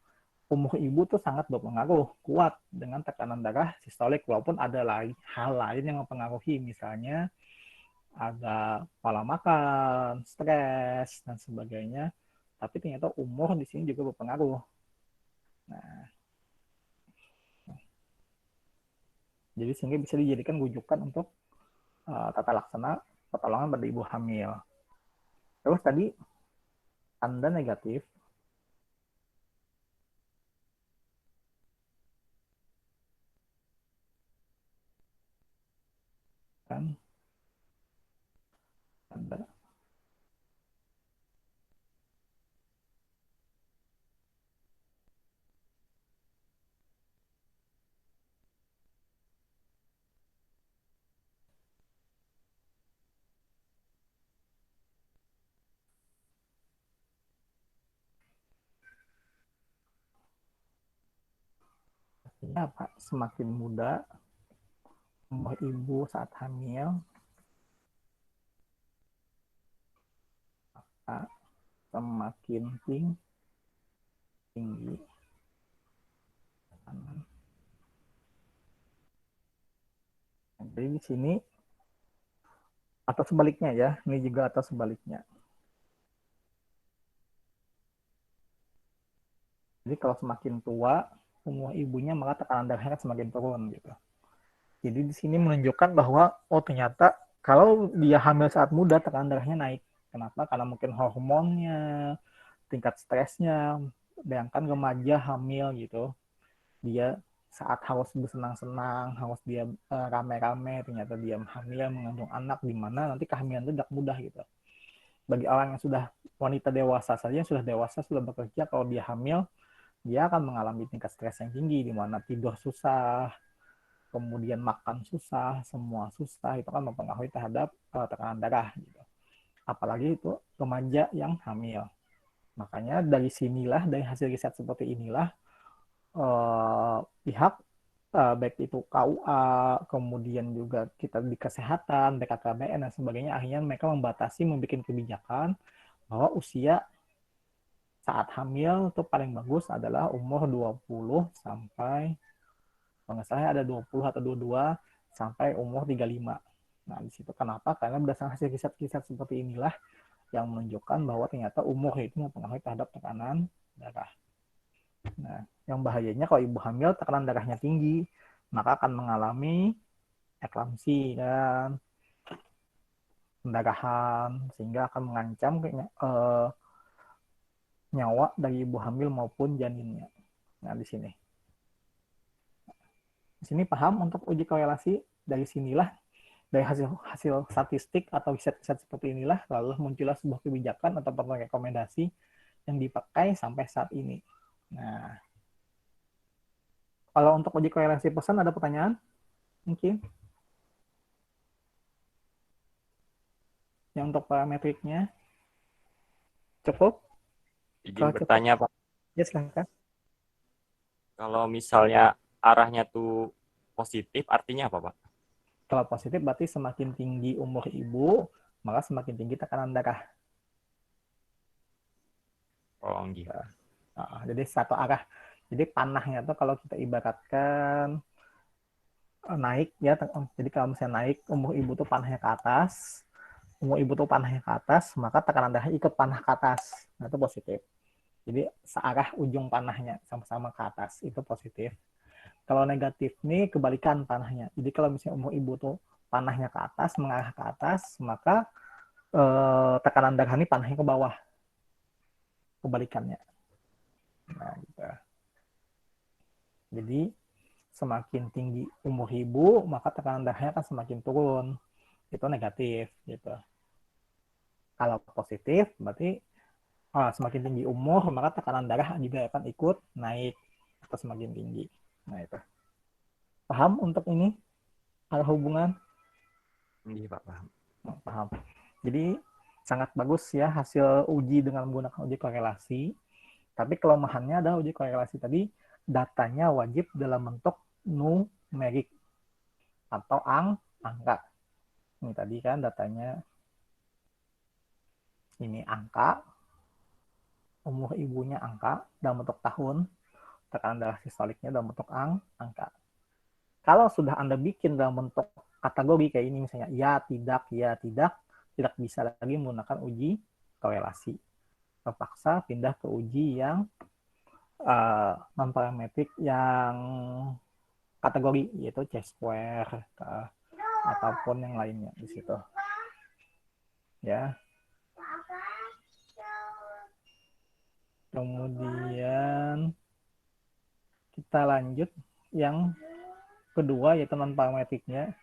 umur ibu tuh sangat berpengaruh kuat dengan tekanan darah sistolik, walaupun ada hal lain yang mempengaruhi, misalnya ada pola makan, stres dan sebagainya. Tapi ternyata umur di sini juga berpengaruh. Nah, jadi sehingga bisa dijadikan rujukan untuk tata laksana pertolongan pada ibu hamil. Terus tadi tanda negatif kan, tanda artinya apa? Semakin muda umur ibu saat hamil, semakin tinggi tekanan. Jadi di sini atau sebaliknya ya, ini juga atau sebaliknya. Jadi kalau semakin tua umur ibunya, maka tekanan darahnya semakin turun gitu. Jadi di sini menunjukkan bahwa oh ternyata kalau dia hamil saat muda tekanan darahnya naik. Kenapa? Karena mungkin hormonnya, tingkat stresnya. Bayangkan remaja hamil gitu, dia saat harus bersenang-senang, harus dia rame-rame, ternyata dia hamil mengandung anak, di mana nanti kehamilan itu tidak mudah gitu. Bagi orang yang sudah wanita dewasa saja, yang sudah dewasa, sudah bekerja, kalau dia hamil, dia akan mengalami tingkat stres yang tinggi, di mana tidur susah, kemudian makan susah, semua susah, itu kan mempengaruhi terhadap tekanan darah gitu. Apalagi itu remaja yang hamil. Makanya dari sinilah, dari hasil riset seperti inilah, pihak baik itu KUA, kemudian juga kita di kesehatan, BKKBN dan sebagainya, akhirnya mereka membatasi, membuat kebijakan bahwa usia saat hamil itu paling bagus adalah umur 20 sampai, kalau nggak salah ada 20 atau 22 sampai umur 35. Nah, di situ kenapa? Karena berdasarkan hasil riset-riset seperti inilah yang menunjukkan bahwa ternyata umur itu mempengaruhi terhadap tekanan darah. Nah, yang bahayanya kalau ibu hamil tekanan darahnya tinggi, maka akan mengalami eklamsi dan pendarahan sehingga akan mengancam nyawa dari ibu hamil maupun janinnya. Nah, di sini paham untuk uji korelasi. Dari sinilah, dari hasil statistik atau riset-riset seperti inilah lalu muncullah sebuah kebijakan atau rekomendasi yang dipakai sampai saat ini. Nah, kalau untuk uji korelasi pesan ada pertanyaan? Mungkin yang untuk parametriknya cukup? Izin Kalau cukup, bertanya Pak, ya silahkan. kalau misalnya arahnya tuh positif artinya apa Pak? Kalau positif berarti semakin tinggi umur ibu, maka semakin tinggi tekanan darah. Oh gitu. Jadi satu arah. Jadi panahnya tuh kalau kita ibaratkan naik ya, jadi kalau misalnya naik umur ibu tuh panahnya ke atas, maka tekanan darahnya ikut panah ke atas. Nah, itu positif. Jadi searah ujung panahnya sama-sama ke atas, itu positif. Kalau negatif nih kebalikan panahnya. Jadi kalau misalnya umur ibu tuh panahnya ke atas, mengarah ke atas, maka tekanan darah ini panahnya ke bawah, kebalikannya. Nah, gitu. Jadi semakin tinggi umur ibu, maka tekanan darahnya akan semakin turun. Itu negatif, gitu. Kalau positif, berarti semakin tinggi umur, maka tekanan darah juga akan ikut naik atau semakin tinggi. Nah, itu. Paham untuk ini? Ada hubungan? Iya Pak, paham. Paham. Jadi sangat bagus ya hasil uji dengan menggunakan uji korelasi. Tapi kelemahannya adalah uji korelasi tadi datanya wajib dalam bentuk numerik atau angka. Ini tadi kan datanya ini angka, umur ibunya angka dalam bentuk tahun, tekanan darah sistoliknya dalam bentuk angka. Kalau sudah Anda bikin dalam bentuk kategori kayak ini misalnya ya tidak bisa lagi menggunakan uji korelasi. Terpaksa pindah ke uji yang non parametrik yang kategori yaitu C-square ataupun yang lainnya di situ. Ya. Kemudian kita lanjut yang kedua yaitu non parametriknya.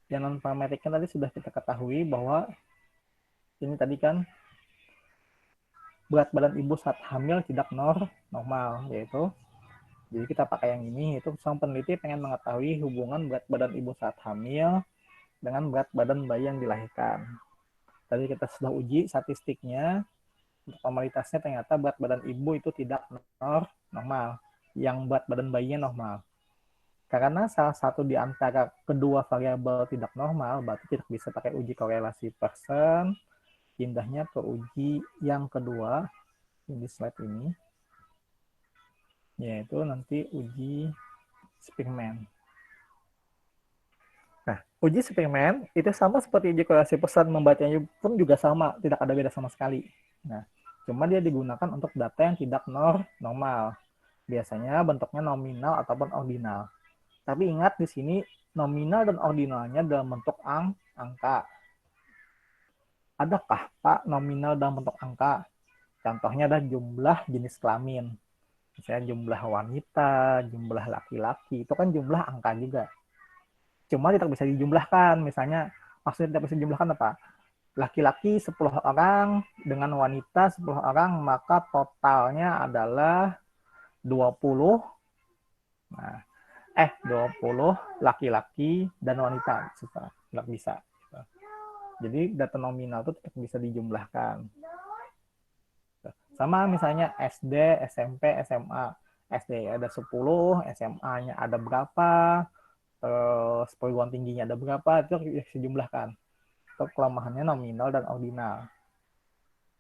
Yang non parametriknya tadi sudah kita ketahui bahwa ini tadi kan berat badan ibu saat hamil tidak normal, yaitu jadi kita pakai yang ini, itu sang peneliti pengen mengetahui hubungan berat badan ibu saat hamil dengan berat badan bayi yang dilahirkan. Tadi kita sudah uji statistiknya, formalitasnya ternyata berat badan ibu itu tidak normal, yang berat badan bayinya normal. Karena salah satu di antara kedua variabel tidak normal, berarti tidak bisa pakai uji korelasi Pearson, pindahnya ke uji yang kedua, di slide ini, yaitu nanti uji Spearman. Nah, uji Spearman itu sama seperti uji korelasi Pearson, membacanya pun juga sama, tidak ada beda sama sekali. Nah, cuma dia digunakan untuk data yang tidak normal. Biasanya bentuknya nominal ataupun ordinal. Tapi ingat di sini nominal dan ordinalnya dalam bentuk angka. Adakah Pak nominal dalam bentuk angka? Contohnya adalah jumlah jenis kelamin. Misalnya jumlah wanita, jumlah laki-laki, itu kan jumlah angka juga. Cuma tidak bisa dijumlahkan. Misalnya, maksudnya tidak bisa dijumlahkan apa? Laki-laki 10 orang dengan wanita 10 orang, maka totalnya adalah 20. Nah, 20 laki-laki dan wanita. Tidak bisa. Jadi data nominal itu tidak bisa dijumlahkan. Sama misalnya SD, SMP, SMA. SD ada 10, SMA-nya ada berapa, terus perguruan tingginya ada berapa, itu bisa dijumlahkan. Itu kelemahannya nominal dan ordinal.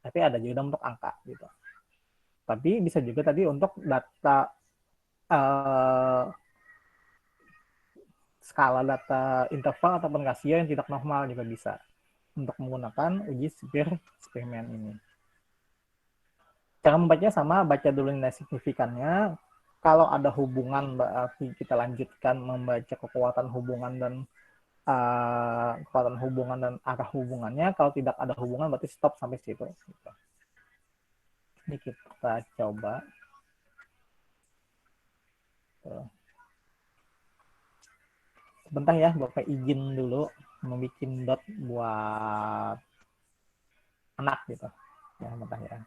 Tapi ada juga untuk angka gitu. Tapi bisa juga tadi untuk data skala data interval ataupun rasio yang tidak normal juga bisa untuk menggunakan uji Spear eksperimen ini. Cara membacanya sama, baca dulu nilai signifikannya. Kalau ada hubungan, berarti kita lanjutkan membaca kekuatan hubungan dan arah hubungannya. Kalau tidak ada hubungan, berarti stop sampai situ. Ini kita coba. Sebentar ya, Bapak izin dulu membuat dot buat anak gitu. Ya, bentar ya.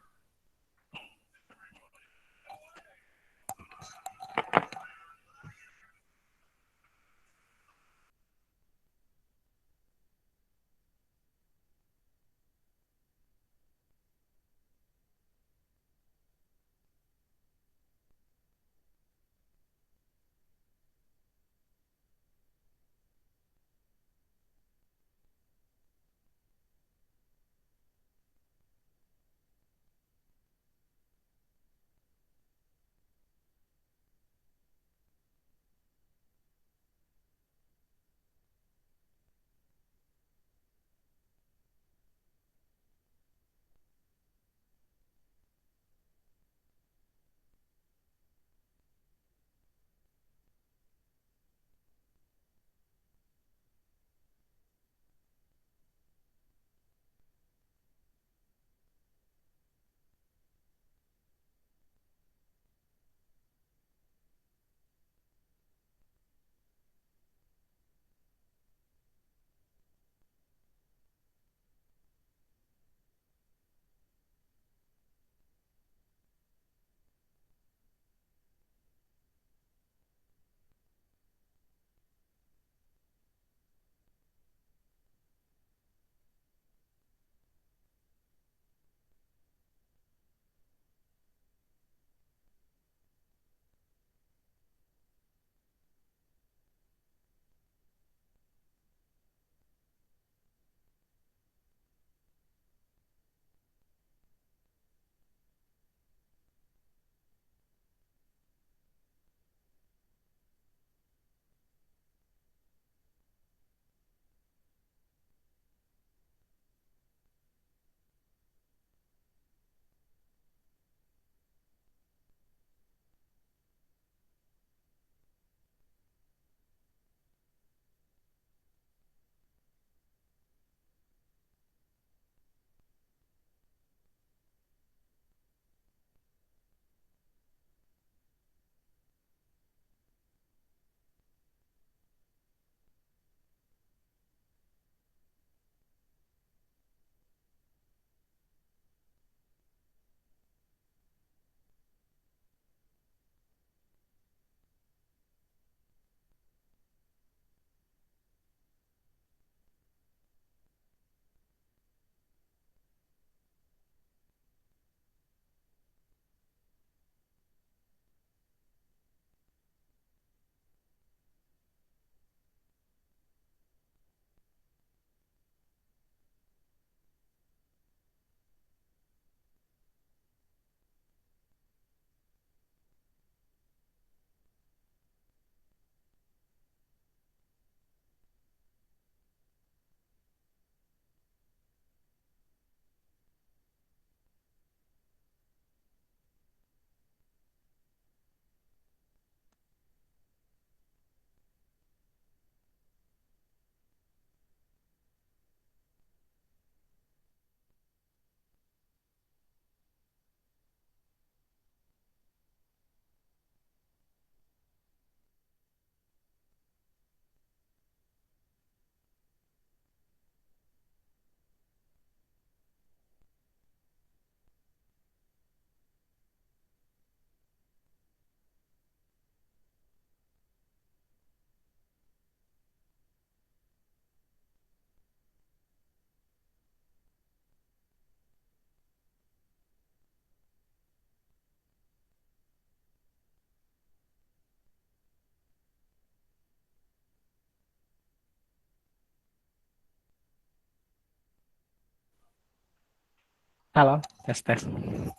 Halo, tes tes.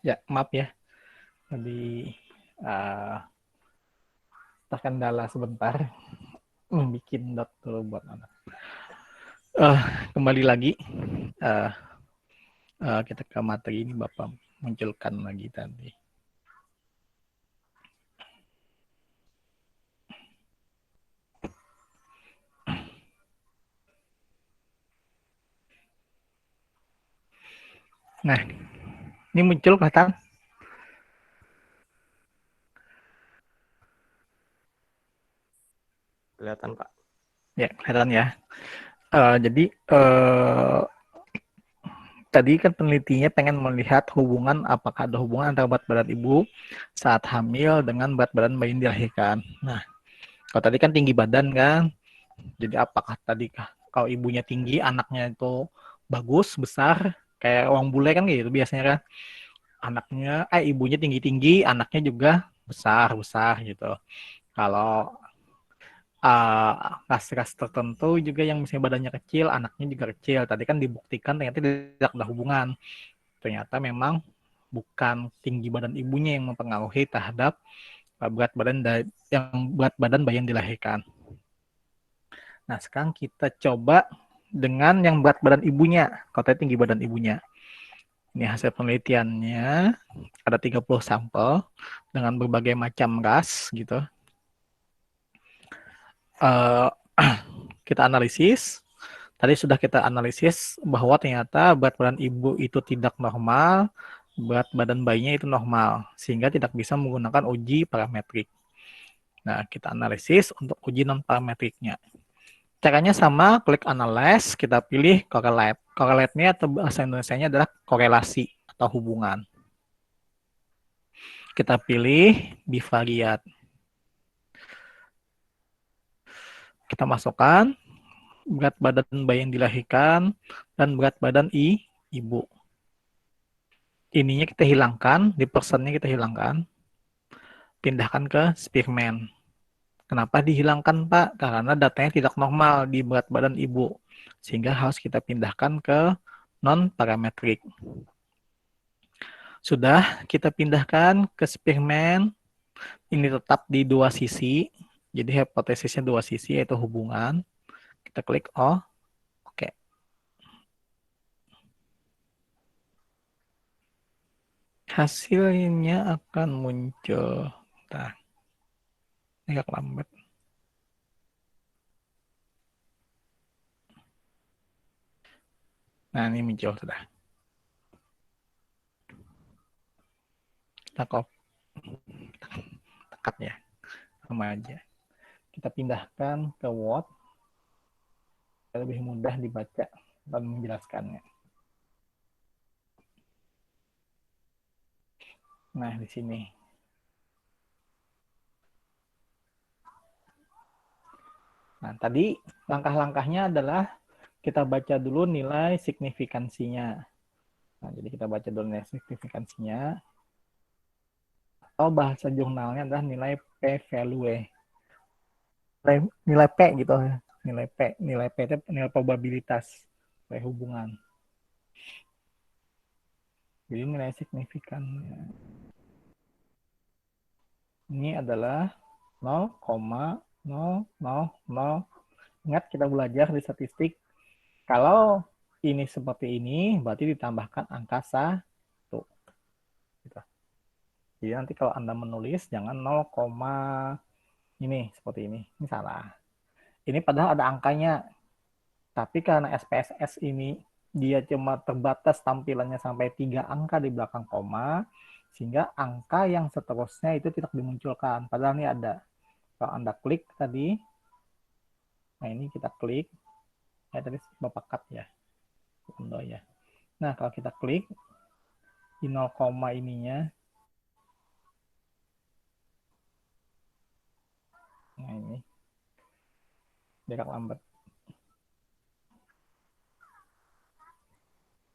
Ya, maaf ya. Tadi uh, terkendala sebentar. bikin dot dulu buat anak. Eh, Kembali lagi, eh, kita ke materi ini Bapak munculkan lagi tadi. Nah, ini muncul kelihatan? Kelihatan, Pak. Ya, kelihatan ya. Jadi tadi kan penelitinya pengen melihat hubungan, apakah ada hubungan antara berat badan ibu saat hamil dengan berat badan bayi yang dilahirkan. Nah, kalau tadi kan tinggi badan kan, jadi apakah tadi kalau ibunya tinggi, anaknya itu bagus, besar, kayak orang bule kan gitu biasanya kan. Anaknya, ibunya tinggi-tinggi, anaknya juga besar-besar gitu. Kalau ras-ras tertentu juga yang misalnya badannya kecil, anaknya juga kecil. Tadi kan dibuktikan ternyata tidak ada hubungan. Ternyata memang bukan tinggi badan ibunya yang mempengaruhi terhadap berat badan bayi yang dilahirkan. Nah, sekarang kita coba dengan yang berat badan ibunya, kalau tinggi badan ibunya. Ini hasil penelitiannya, ada 30 sampel dengan berbagai macam ras gitu. Kita analisis. Tadi sudah kita analisis bahwa ternyata berat badan ibu itu tidak normal, berat badan bayinya itu normal, sehingga tidak bisa menggunakan uji parametrik. Nah, kita analisis untuk uji non-parametriknya. Caranya sama, klik analyze, kita pilih correlate. Correlate-nya atau bahasa Indonesia-nya adalah korelasi atau hubungan. Kita pilih bivariat. Kita masukkan berat badan bayi yang dilahirkan dan berat badan ibu. Ininya kita hilangkan, di persennya kita hilangkan, pindahkan ke Spearman. Kenapa dihilangkan, Pak? Karena datanya tidak normal di berat badan ibu, sehingga harus kita pindahkan ke non-parametrik. Sudah kita pindahkan ke Spearman, ini tetap di dua sisi, jadi hipotesisnya dua sisi, yaitu hubungan. Kita klik O, oke. Hasilnya akan muncul. Nah, ini agak lambat. Nah, ini muncul sudah. Kita tekan ya, sama aja. Kita pindahkan ke Word, lebih mudah dibaca dan menjelaskannya. Nah, di sini. Nah, tadi langkah-langkahnya adalah kita baca dulu nilai signifikansinya. Nah, jadi kita baca dulu nilai signifikansinya. Atau bahasa jurnalnya adalah nilai p-value. Nilai P gitu. Nilai P itu nilai probabilitas. Nilai hubungan. Jadi nilai signifikannya. Ini adalah 0,000. Ingat kita belajar di statistik, kalau ini seperti ini, berarti ditambahkan angka 1. Gitu. Jadi nanti kalau Anda menulis, jangan 0, ini, seperti ini. Ini salah. Ini padahal ada angkanya. Tapi karena SPSS ini, dia cuma terbatas tampilannya sampai 3 angka di belakang koma, sehingga angka yang seterusnya itu tidak dimunculkan. Padahal ini ada. Kalau Anda klik tadi, nah ini kita klik, tadi Bapak cut ya. Ya. Nah, kalau kita klik di 0, ininya, nah ini, dia agak lambat.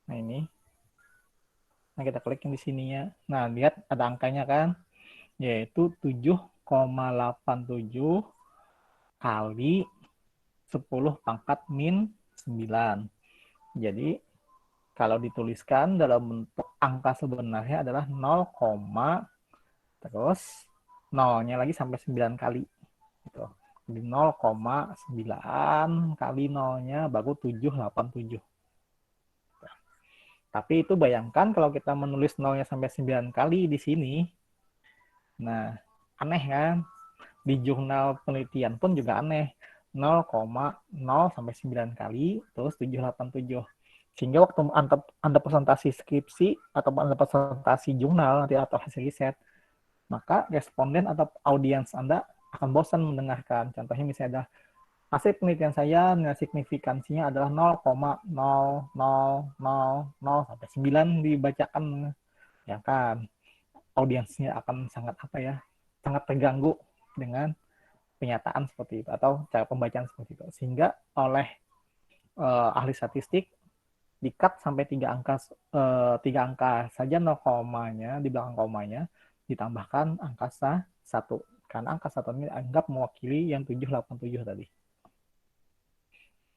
Nah ini, nah kita klik yang di sininya. Nah, lihat ada angkanya kan, yaitu 7,87 kali 10 pangkat min 9. Jadi, kalau dituliskan dalam bentuk angka sebenarnya adalah 0, terus nolnya lagi sampai 9 kali. Gitu. Di 0,9 kali nolnya baru 787. Tapi itu bayangkan kalau kita menulis nolnya sampai 9 kali di sini. Nah, aneh kan? Di jurnal penelitian pun juga aneh. 0,0 sampai 9 kali, terus 787. Sehingga waktu Anda presentasi skripsi atau Anda presentasi jurnal nanti atau hasil riset, maka responden atau audiens Anda akan bosan mendengarkan. Contohnya misalnya ada hasil penelitian saya nilai signifikansinya adalah 0,0000 sampai 9 dibacakan, ya kan? Audiensnya akan sangat apa ya? Sangat terganggu dengan penyataan seperti itu atau cara pembacaan seperti itu. Sehingga oleh ahli statistik di-cut sampai 3 angka saja 0 komanya di belakang komanya ditambahkan angka 1 karena angka 1 ini anggap mewakili yang 787 tadi.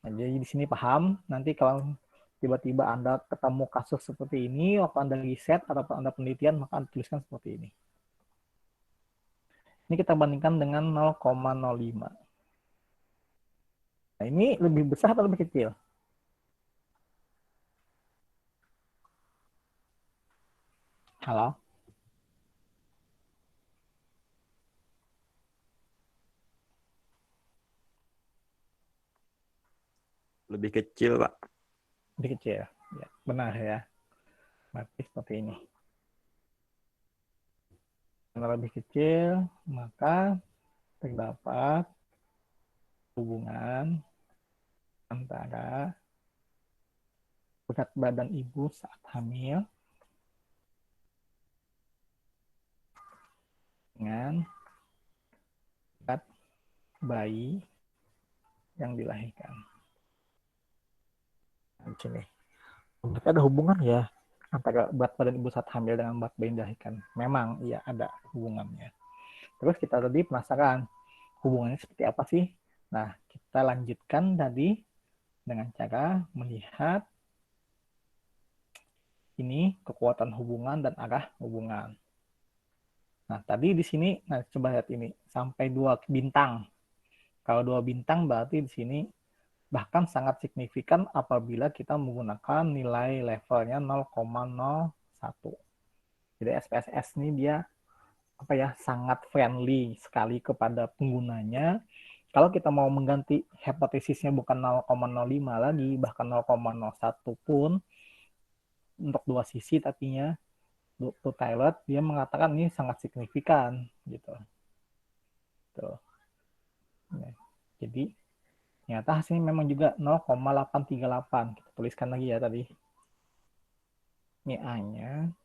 Nah, jadi di sini paham, nanti kalau tiba-tiba Anda ketemu kasus seperti ini, waktu Anda riset atau Anda penelitian, maka Anda tuliskan seperti ini. Ini kita bandingkan dengan 0,05. Nah, ini lebih besar atau lebih kecil? Halo? Lebih kecil, Pak. Lebih kecil. Ya, benar ya. Berarti seperti ini. Karena lebih kecil, maka terdapat hubungan antara berat badan ibu saat hamil dengan berat bayi yang dilahirkan. Nah, di sini. Berarti ada hubungan ya antara berat badan ibu saat hamil dengan berat bayi yang dilahirkan. Memang iya ada hubungannya. Terus kita tadi penasaran hubungannya seperti apa sih? Nah, kita lanjutkan tadi dengan cara melihat ini kekuatan hubungan dan arah hubungan. Nah, tadi di sini, nah coba lihat ini, sampai 2 bintang. Kalau 2 bintang berarti di sini bahkan sangat signifikan apabila kita menggunakan nilai levelnya 0,01. Jadi SPSS ini dia apa ya sangat friendly sekali kepada penggunanya. Kalau kita mau mengganti hipotesisnya bukan 0,05 lagi, bahkan 0,01 pun untuk 2 sisi tapinya Dr. Tyler dia mengatakan ini sangat signifikan gitu. Tuh. Ya. Jadi ternyata hasilnya memang juga 0,838. Kita tuliskan lagi ya tadi. Ini A-nya.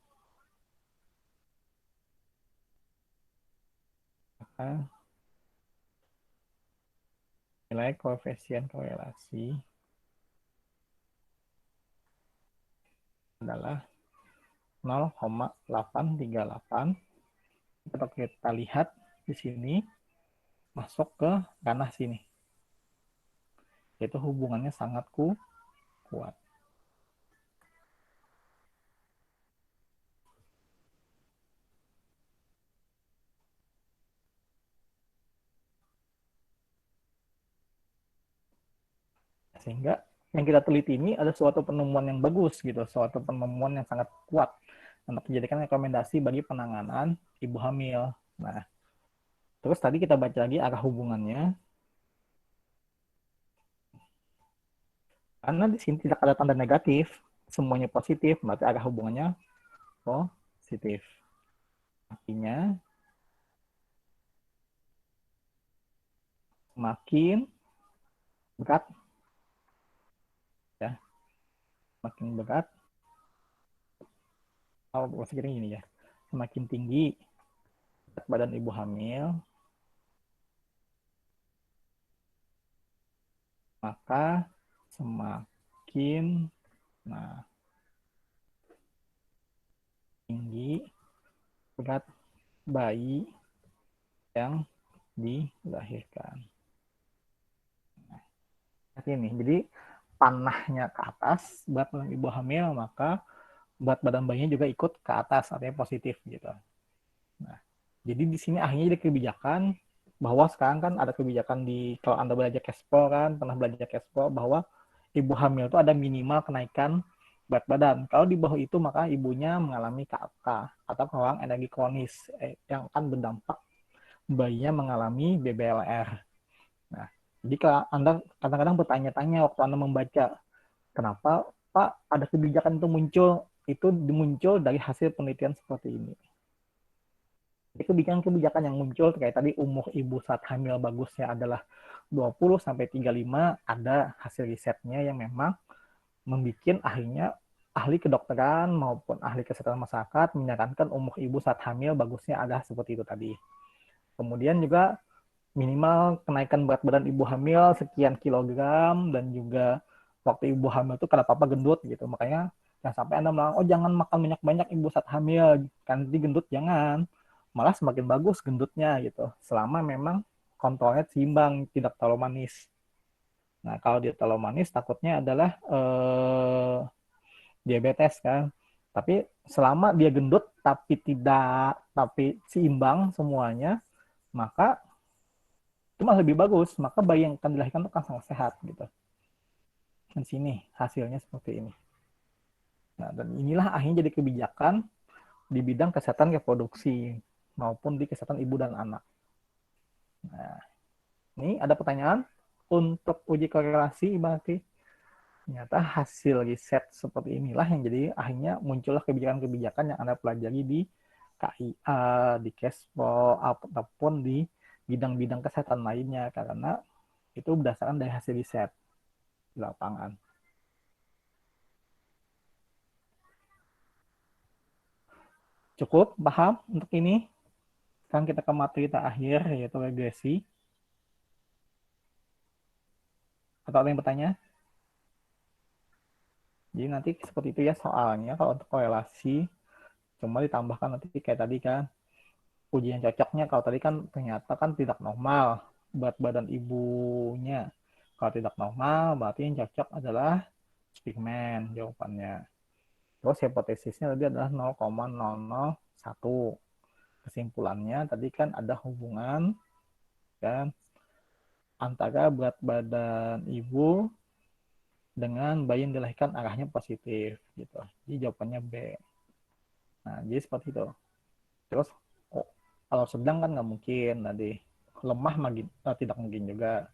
Maka nilai koefisien korelasi adalah 0,838. Kalau kita lihat di sini masuk ke ranah sini. Yaitu hubungannya sangat kuat. Sehingga yang kita teliti ini ada suatu penemuan yang bagus gitu, suatu penemuan yang sangat kuat untuk menjadikan rekomendasi bagi penanganan ibu hamil. Nah, terus tadi kita baca lagi arah hubungannya. Karena di sini tidak ada tanda negatif, semuanya positif, berarti arah hubungannya positif. Artinya makin berat ya, makin berat. Oh, maksudnya gini ya, semakin tinggi berat badan ibu hamil, maka semakin tinggi berat bayi yang dilahirkan. Nah, ini jadi panahnya ke atas berat badan ibu hamil, maka berat badan bayinya juga ikut ke atas, artinya positif gitu. Nah, jadi di sini akhirnya jadi kebijakan bahwa sekarang kan ada kebijakan kalau Anda belajar Cashflow kan, pernah belajar Cashflow bahwa ibu hamil itu ada minimal kenaikan berat badan. Kalau di bawah itu maka ibunya mengalami KK atau kelangkaan energi kronis yang akan berdampak bayinya mengalami BBLR. Nah, jika Anda kadang-kadang bertanya-tanya waktu Anda membaca, kenapa Pak ada kebijakan itu muncul? Itu muncul dari hasil penelitian seperti ini. Kebijakan-kebijakan yang muncul terkait tadi umur ibu saat hamil bagusnya adalah 20 sampai 35, ada hasil risetnya yang memang membuat ahli kedokteran maupun ahli kesehatan masyarakat menyarankan umur ibu saat hamil bagusnya adalah seperti itu tadi. Kemudian juga minimal kenaikan berat badan ibu hamil sekian kilogram, dan juga waktu ibu hamil itu kenapa gendut gitu. Makanya jangan sampai Anda bilang, oh jangan makan banyak-banyak ibu saat hamil, kan nanti gendut, jangan. Malah semakin bagus gendutnya gitu. Selama memang kontrolnya seimbang, tidak terlalu manis. Nah, kalau dia terlalu manis takutnya adalah diabetes kan. Tapi selama dia gendut tapi seimbang semuanya, maka itu malah lebih bagus. Maka bayi yang akan dilahirkan itu akan sangat sehat gitu. Dan sini hasilnya seperti ini. Nah, dan inilah akhirnya jadi kebijakan di bidang kesehatan reproduksi maupun di kesehatan ibu dan anak. Nah, ini ada pertanyaan untuk uji korelasi berarti ternyata hasil riset seperti inilah yang jadi akhirnya muncullah kebijakan-kebijakan yang Anda pelajari di KIA, di Kespo, ataupun di bidang-bidang kesehatan lainnya, karena itu berdasarkan dari hasil riset di lapangan. Cukup paham untuk ini? Sekarang kita ke materi terakhir, yaitu regresi. Atau ada yang bertanya? Jadi nanti seperti itu ya soalnya kalau untuk korelasi, cuma ditambahkan nanti kayak tadi kan, ujian cocoknya kalau tadi kan ternyata kan tidak normal berat badan ibunya. Kalau tidak normal berarti yang cocok adalah pigmen jawabannya. Terus hipotesisnya tadi adalah 0,001. Kesimpulannya tadi kan ada hubungan kan antara berat badan ibu dengan bayi yang dilahirkan arahnya positif gitu. Jadi jawabannya B. Nah, jadi seperti itu. Terus kalau sedang kan nggak mungkin tadi, lemah tidak mungkin juga,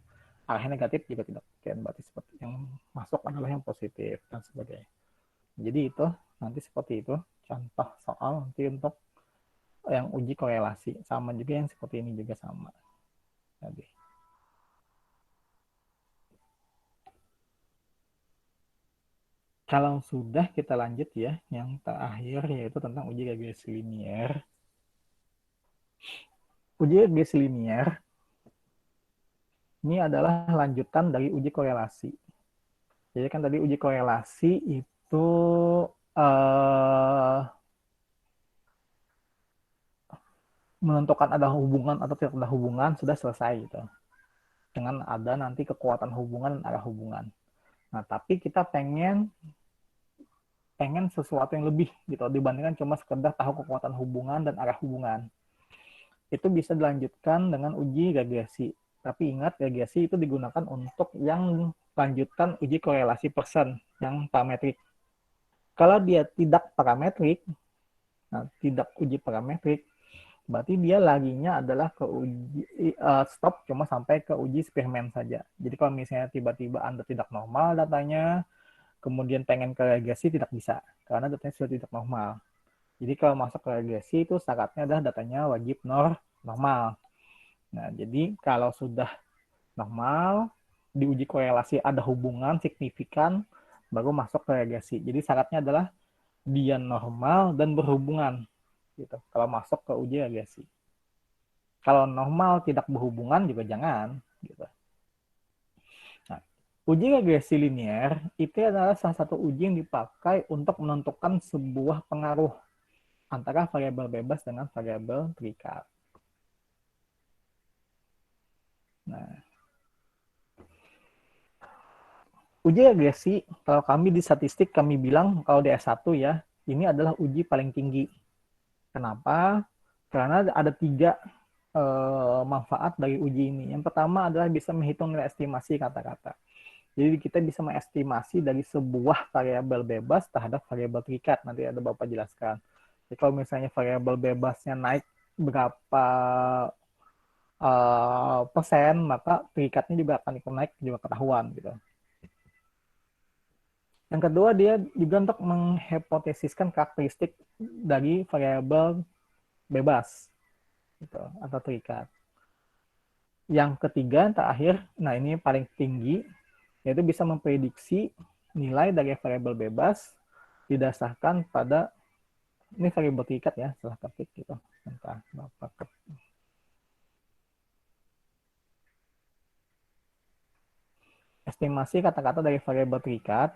arahnya negatif juga tidak mungkin, berarti seperti yang masuk adalah yang positif dan sebagainya. Jadi itu nanti seperti itu contoh soal nanti untuk yang uji korelasi, sama juga yang seperti ini juga sama tadi. Kalau sudah, kita lanjut ya yang terakhir, yaitu tentang uji regresi linier. Uji regresi linier ini adalah lanjutan dari uji korelasi. Jadi kan tadi uji korelasi itu menentukan ada hubungan atau tidak ada hubungan sudah selesai gitu. Dengan ada nanti kekuatan hubungan dan arah hubungan. Nah, tapi kita pengen sesuatu yang lebih gitu dibandingkan cuma sekedar tahu kekuatan hubungan dan arah hubungan. Itu bisa dilanjutkan dengan uji regresi. Tapi ingat, regresi itu digunakan untuk yang lanjutkan uji korelasi persen yang parametrik. Kalau dia tidak parametrik, nah, tidak uji parametrik, berarti dia laginya adalah ke uji stop cuma sampai ke uji Spearman saja. Jadi kalau misalnya tiba-tiba Anda tidak normal datanya, kemudian pengen ke regresi tidak bisa, karena datanya sudah tidak normal. Jadi kalau masuk ke regresi itu syaratnya adalah datanya wajib normal. Nah, jadi kalau sudah normal, diuji korelasi ada hubungan signifikan, baru masuk ke regresi. Jadi syaratnya adalah dia normal dan berhubungan. Gitu. Kalau masuk ke uji regresi. Kalau normal tidak berhubungan juga jangan. Gitu. Nah, uji regresi linier itu adalah salah satu uji yang dipakai untuk menentukan sebuah pengaruh antara variabel bebas dengan variabel terikat. Nah, uji regresi, kalau kami di statistik kami bilang kalau di S1 ya, ini adalah uji paling tinggi. Kenapa? Karena ada 3 manfaat dari uji ini. Yang pertama adalah bisa menghitung nilai estimasi kata-kata. Jadi kita bisa mengestimasi dari sebuah variabel bebas terhadap variabel terikat. Nanti ada Bapak jelaskan. Jadi kalau misalnya variabel bebasnya naik berapa persen, maka terikatnya juga akan ikut naik, juga ketahuan gitu. Yang kedua, dia juga untuk menghipotesiskan karakteristik dari variabel bebas gitu, atau terikat. Yang ketiga, terakhir, nah ini paling tinggi, yaitu bisa memprediksi nilai dari variabel bebas didasarkan pada ini variabel terikat ya, salah ketik gitu. Entah, Bapak. Estimasi kata-kata dari variabel terikat.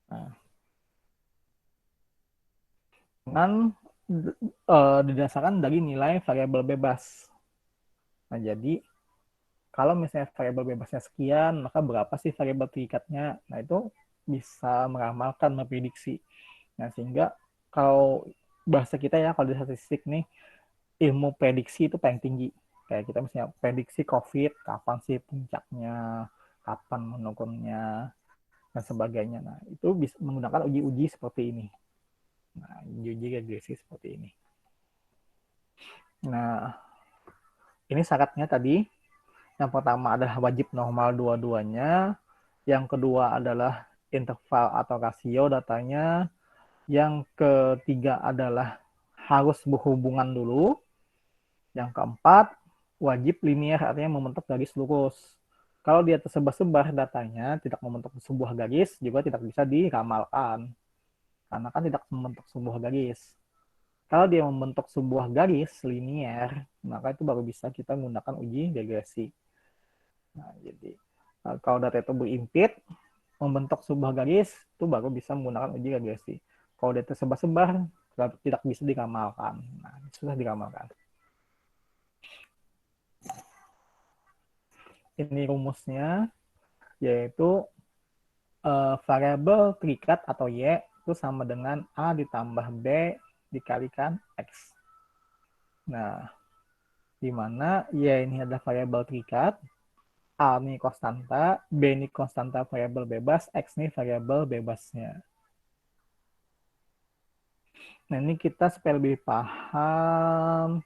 Nah, dengan didasarkan dari nilai variabel bebas. Nah, jadi kalau misalnya variabel bebasnya sekian, maka berapa sih variabel terikatnya? Nah, itu bisa meramalkan, memprediksi. Nah, sehingga kalau bahasa kita ya, kalau di statistik nih, ilmu prediksi itu paling tinggi. Kayak kita misalnya prediksi COVID, kapan sih puncaknya, kapan menurunnya, dan sebagainya. Nah, itu bisa menggunakan uji-uji seperti ini. Nah, uji-uji regresi seperti ini. Nah, ini syaratnya tadi. Yang pertama adalah wajib normal dua-duanya. Yang kedua adalah interval atau rasio datanya. Yang ketiga adalah harus berhubungan dulu. Yang keempat, wajib linear, artinya membentuk garis lurus. Kalau dia tersebar-sebar datanya, tidak membentuk sebuah garis, juga tidak bisa diramalkan. Karena kan tidak membentuk sebuah garis. Kalau dia membentuk sebuah garis linear, maka itu baru bisa kita menggunakan uji regresi. Nah, jadi kalau data itu berimpit, membentuk sebuah garis, itu baru bisa menggunakan uji regresi. Kalau dia tersebar-sebar, tidak bisa diramalkan. Nah, susah diramalkan. Ini rumusnya, yaitu variabel terikat atau Y itu sama dengan A ditambah B dikalikan X. Nah, di mana Y ini adalah variabel terikat, A ini konstanta, B ini konstanta variabel bebas, X ini variabel bebasnya. Nah, ini kita supaya lebih paham,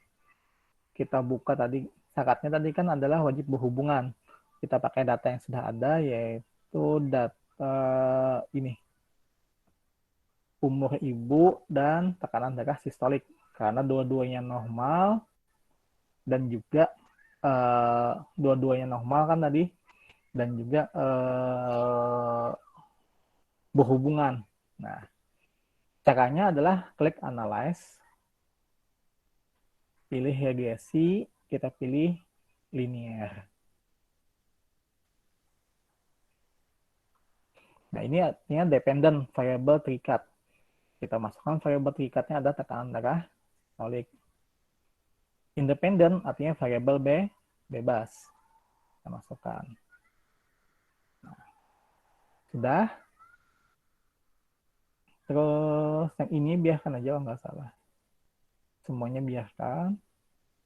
kita buka tadi, syaratnya tadi kan adalah wajib berhubungan. Kita pakai data yang sudah ada, yaitu data ini, umur ibu dan tekanan darah sistolik. Karena dua-duanya normal, dan juga dua-duanya normal kan tadi, dan juga berhubungan. Nah, caranya adalah klik analyze, pilih regresi, kita pilih linear. Nah, ini artinya dependent variable terikat. Kita masukkan variable terikatnya ada tekanan darah sistolik. Independent artinya variabel bebas. Kita masukkan. Nah, sudah. Terus yang ini biarkan aja, nggak salah. Semuanya biarkan.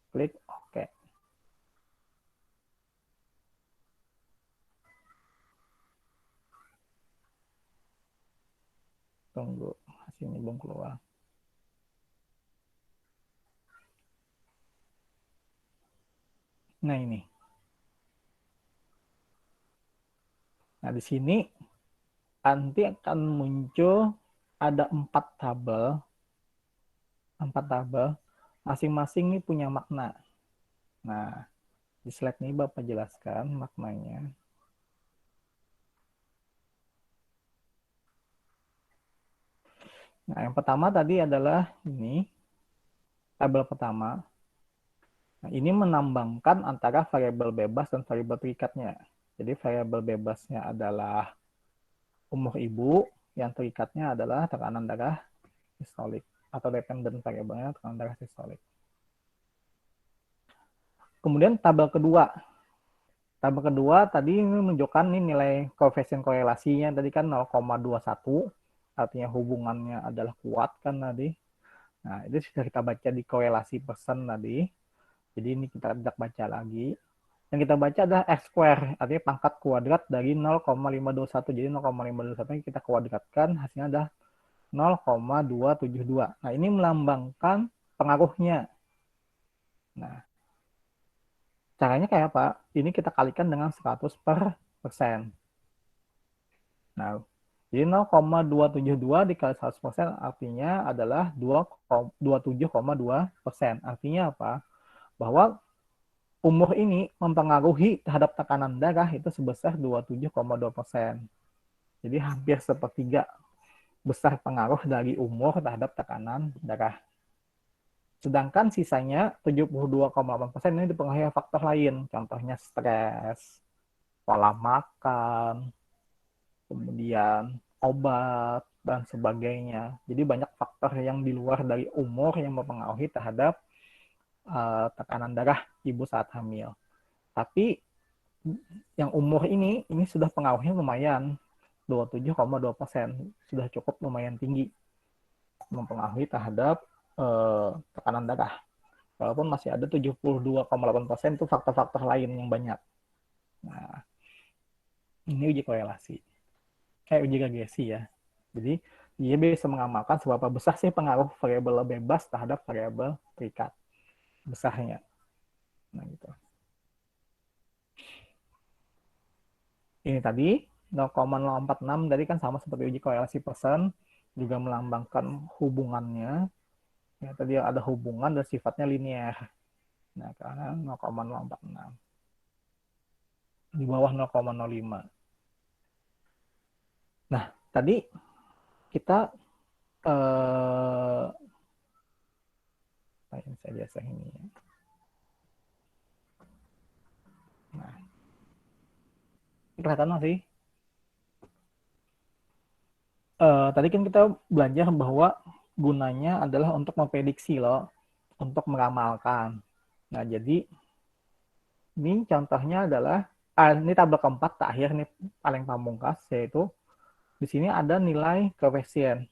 Klik OK. Tunggu, hasilnya belum keluar. Nah, ini. Nah, di sini nanti akan muncul ada 4 tabel. Masing-masing ini punya makna. Nah, di slide ini Bapak jelaskan maknanya. Nah, yang pertama tadi adalah ini, tabel pertama. Nah, ini menambangkan antara variabel bebas dan variabel terikatnya. Jadi variabel bebasnya adalah umur ibu, yang terikatnya adalah tekanan darah sistolik, atau dependent variabelnya tekanan darah sistolik. Kemudian tabel kedua. Tabel kedua tadi menunjukkan nih nilai koefisien korelasinya tadi kan 0,21, artinya hubungannya adalah kuat kan tadi. Nah, itu sudah kita baca di korelasi persen tadi. Jadi ini kita tidak baca lagi. Yang kita baca adalah x square, artinya pangkat kuadrat dari 0,521. Jadi 0,521 kita kuadratkan, hasilnya adalah 0,272. Nah, ini melambangkan pengaruhnya. Nah, caranya kayak apa? Ini kita kalikan dengan 100%. Nah, jadi 0,272 dikali 100% artinya adalah 27,2%. Artinya apa? Bahwa umur ini mempengaruhi terhadap tekanan darah itu sebesar 27,2%. Jadi hampir sepertiga besar pengaruh dari umur terhadap tekanan darah. Sedangkan sisanya 72,8% ini dipengaruhi faktor lain. Contohnya stres, pola makan, kemudian obat, dan sebagainya. Jadi banyak faktor yang di luar dari umur yang mempengaruhi terhadap tekanan darah ibu saat hamil. Tapi yang umur ini sudah pengaruhnya lumayan, 27,2%, sudah cukup lumayan tinggi mempengaruhi terhadap tekanan darah. Walaupun masih ada 72,8% itu faktor-faktor lain yang banyak. Nah, ini uji korelasi. Uji regresi ya. Jadi dia bisa mengamalkan seberapa besar sih pengaruh variabel bebas terhadap variabel terikat besarnya. Nah, gitu. Ini tadi 0,046 tadi kan sama seperti uji korelasi persen, juga melambangkan hubungannya. Ya, tadi ada hubungan dan sifatnya linear. Nah, karena 0,046 di bawah 0,05. Nah, tadi kita saya biasa ini. Nah, kelihatan masih. Tadi kan kita belajar bahwa gunanya adalah untuk memprediksi loh, untuk meramalkan. Nah, jadi ini contohnya adalah ini tabel keempat terakhir nih paling pamungkas, yaitu di sini ada nilai koefisien.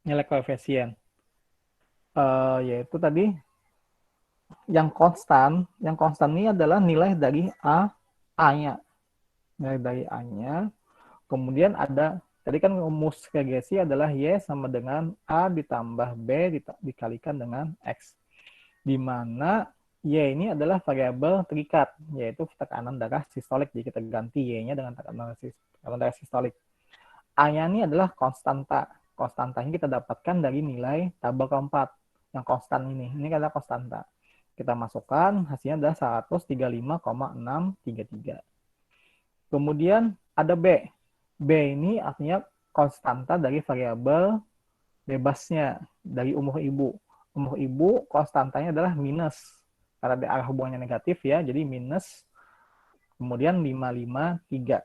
Nilai koefisien yaitu tadi yang konstan ini adalah nilai dari A-nya. Nilai dari A-nya. Kemudian ada tadi kan rumus regresi adalah Y sama dengan A ditambah B dikalikan dengan X. Di mana Y ini adalah variabel terikat, yaitu tekanan darah sistolik. Jadi kita ganti Y-nya dengan tekanan darah sistolik. A-nya ini adalah konstanta. Konstantanya kita dapatkan dari nilai tabel keempat. Yang konstan ini adalah konstanta. Kita masukkan, hasilnya adalah 135,633. Kemudian ada B. B ini artinya konstanta dari variabel bebasnya dari umur ibu. Umur ibu konstantanya adalah minus. Karena ada arah hubungannya negatif ya, jadi minus. Kemudian 553.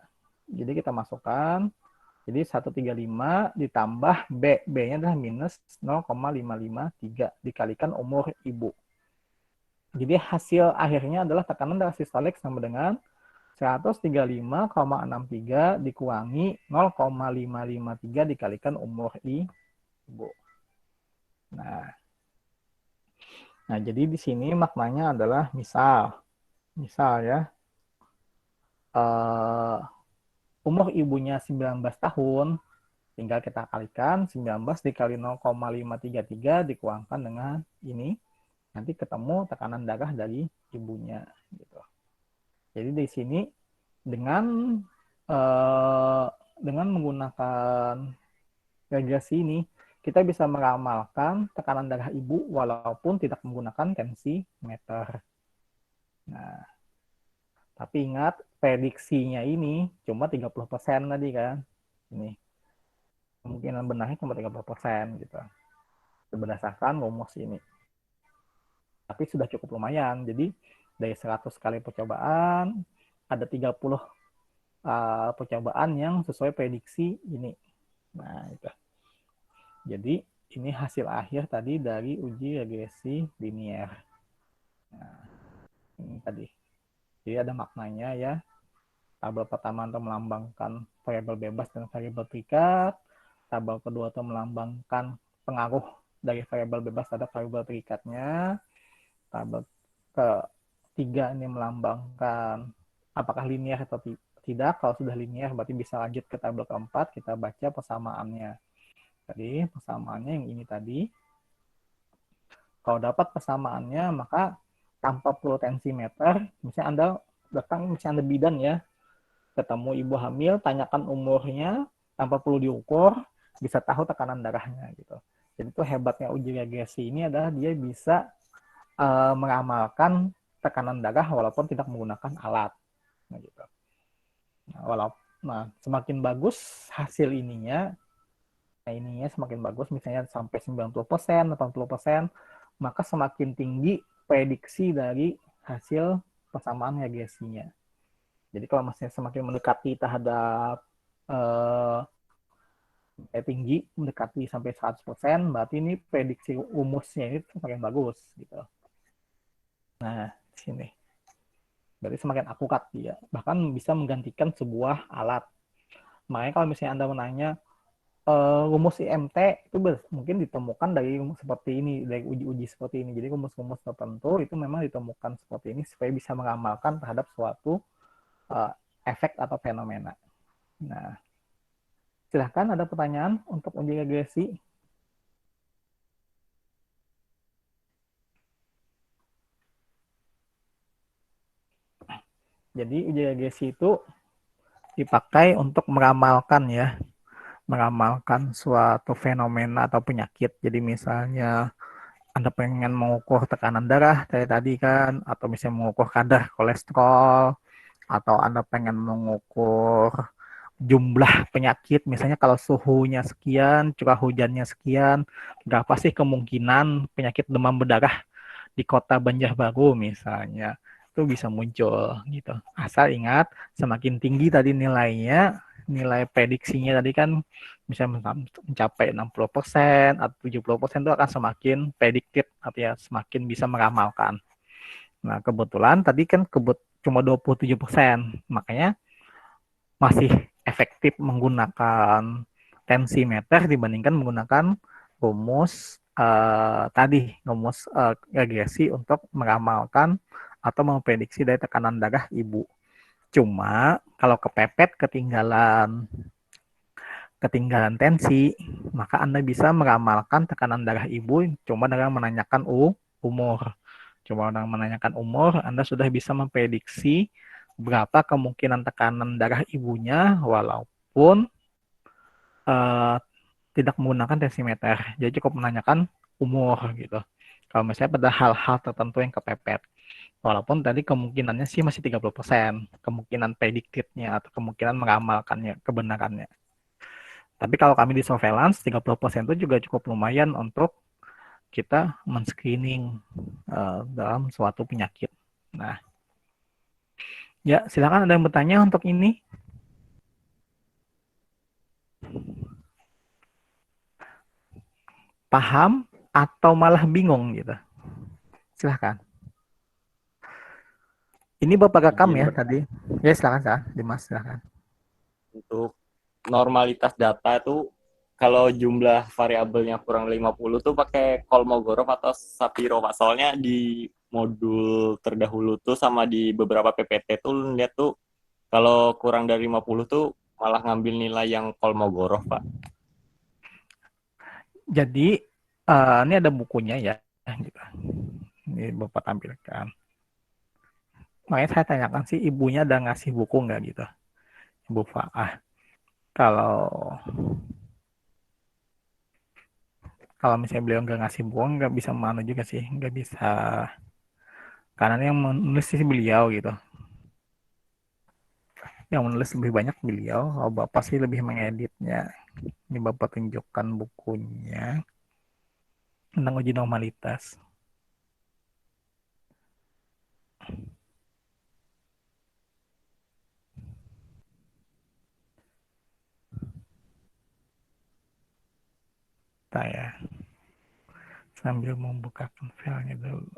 Jadi kita masukkan. Jadi 135 ditambah B. B-nya adalah minus 0,553 dikalikan umur ibu. Jadi hasil akhirnya adalah tekanan darah sistolik sama dengan 135,63 dikurangi 0,553 dikalikan umur ibu. Nah, jadi di sini maknanya adalah misal ya, umur ibunya 19 tahun, tinggal kita kalikan 19 dikali 0,533 dikuangkan dengan ini, nanti ketemu tekanan darah dari ibunya gitu. Jadi di sini dengan menggunakan regresi ini kita bisa meramalkan tekanan darah ibu walaupun tidak menggunakan tensimeter. Nah, tapi ingat prediksinya ini cuma 30% tadi kan. Ini kemungkinan benarnya cuma 30% gitu. Berdasarkan rumus ini. Tapi sudah cukup lumayan. Jadi dari 100 kali percobaan ada 30 percobaan yang sesuai prediksi ini. Nah, itu. Jadi ini hasil akhir tadi dari uji regresi linear. Nah, ini tadi. Jadi ada maknanya ya. Tabel pertama untuk melambangkan variabel bebas dan variabel terikat. Tabel kedua itu melambangkan pengaruh dari variabel bebas terhadap variabel terikatnya. Tabel ketiga ini melambangkan apakah linear atau tidak. Kalau sudah linear berarti bisa lanjut ke tabel keempat, kita baca persamaannya. Jadi persamaannya yang ini tadi. Kalau dapat persamaannya, maka tanpa perlu tensimeter, misalnya Anda datang, misalnya Anda bidan ya, ketemu ibu hamil, tanyakan umurnya, tanpa perlu diukur, bisa tahu tekanan darahnya gitu. Jadi itu hebatnya uji regresi ini adalah dia bisa meramalkan tekanan darah walaupun tidak menggunakan alat. Nah, gitu. Semakin bagus hasil ininya, semakin bagus, misalnya sampai 90%, 80%, maka semakin tinggi prediksi dari hasil persamaan regresinya. Jadi kalau masih semakin mendekati terhadap tinggi, mendekati sampai 100%, berarti ini prediksi rumusnya ini semakin bagus gitu. Nah, di sini. Berarti semakin akurat dia. Bahkan bisa menggantikan sebuah alat. Makanya kalau misalnya Anda menanya, rumus IMT itu mungkin ditemukan dari seperti ini, dari uji-uji seperti ini. Jadi rumus-rumus tertentu itu memang ditemukan seperti ini supaya bisa mengamalkan terhadap suatu efek atau fenomena. Nah, silahkan ada pertanyaan untuk uji regresi. Jadi uji regresi itu dipakai untuk meramalkan ya, meramalkan suatu fenomena atau penyakit. Jadi misalnya Anda pengen mengukur tekanan darah kayak tadi kan, atau misalnya mengukur kadar kolesterol, atau Anda pengen mengukur jumlah penyakit, misalnya kalau suhunya sekian, curah hujannya sekian, berapa sih kemungkinan penyakit demam berdarah di kota Banjarbaru misalnya, itu bisa muncul gitu. Asal ingat, semakin tinggi tadi nilainya, nilai prediksinya tadi kan bisa mencapai 60% atau 70% itu akan semakin prediktif, artinya semakin bisa meramalkan. Nah, kebetulan tadi kan cuma 27%, makanya masih efektif menggunakan tensimeter dibandingkan menggunakan rumus regresi untuk meramalkan atau memprediksi dari tekanan darah ibu. Cuma kalau kepepet ketinggalan tensi, maka Anda bisa meramalkan tekanan darah ibu cuma dengan menanyakan umur. Cuma dengan menanyakan umur, Anda sudah bisa memprediksi berapa kemungkinan tekanan darah ibunya walaupun uh, tidak menggunakan tensimeter. Jadi cukup menanyakan umur gitu. Kalau misalnya pada hal-hal tertentu yang kepepet. Walaupun tadi kemungkinannya sih masih 30%, kemungkinan prediktifnya atau kemungkinan meramalkannya, kebenarannya. Tapi kalau kami di surveillance, 30% itu juga cukup lumayan untuk kita men-screening dalam suatu penyakit. Nah, ya silakan ada yang bertanya untuk ini. Paham atau malah bingung gitu. Silahkan. Ini Bapak rekam Izin ya tadi. Ya silakan, Dimas, silakan. untuk normalitas data itu kalau jumlah variabelnya kurang 50 tuh pakai Kolmogorov atau Shapiro, Pak. Soalnya di modul terdahulu tuh sama di beberapa PPT tuh lihat tuh kalau kurang dari 50 tuh malah ngambil nilai yang Kolmogorov, Pak. Jadi ini ada bukunya ya. Gitu. Ini Bapak tampilkan. Makanya saya tanyakan sih ibunya ada ngasih buku nggak gitu. Ibu Faah. Kalau kalau misalnya beliau nggak ngasih buku nggak bisa mana juga sih. Nggak bisa. Karena yang menulis sih beliau gitu. Yang menulis lebih banyak beliau. Kalau Bapak sih lebih mengeditnya. Ini Bapak tunjukkan bukunya tentang uji normalitas. Saya sambil membukakan filenya dulu.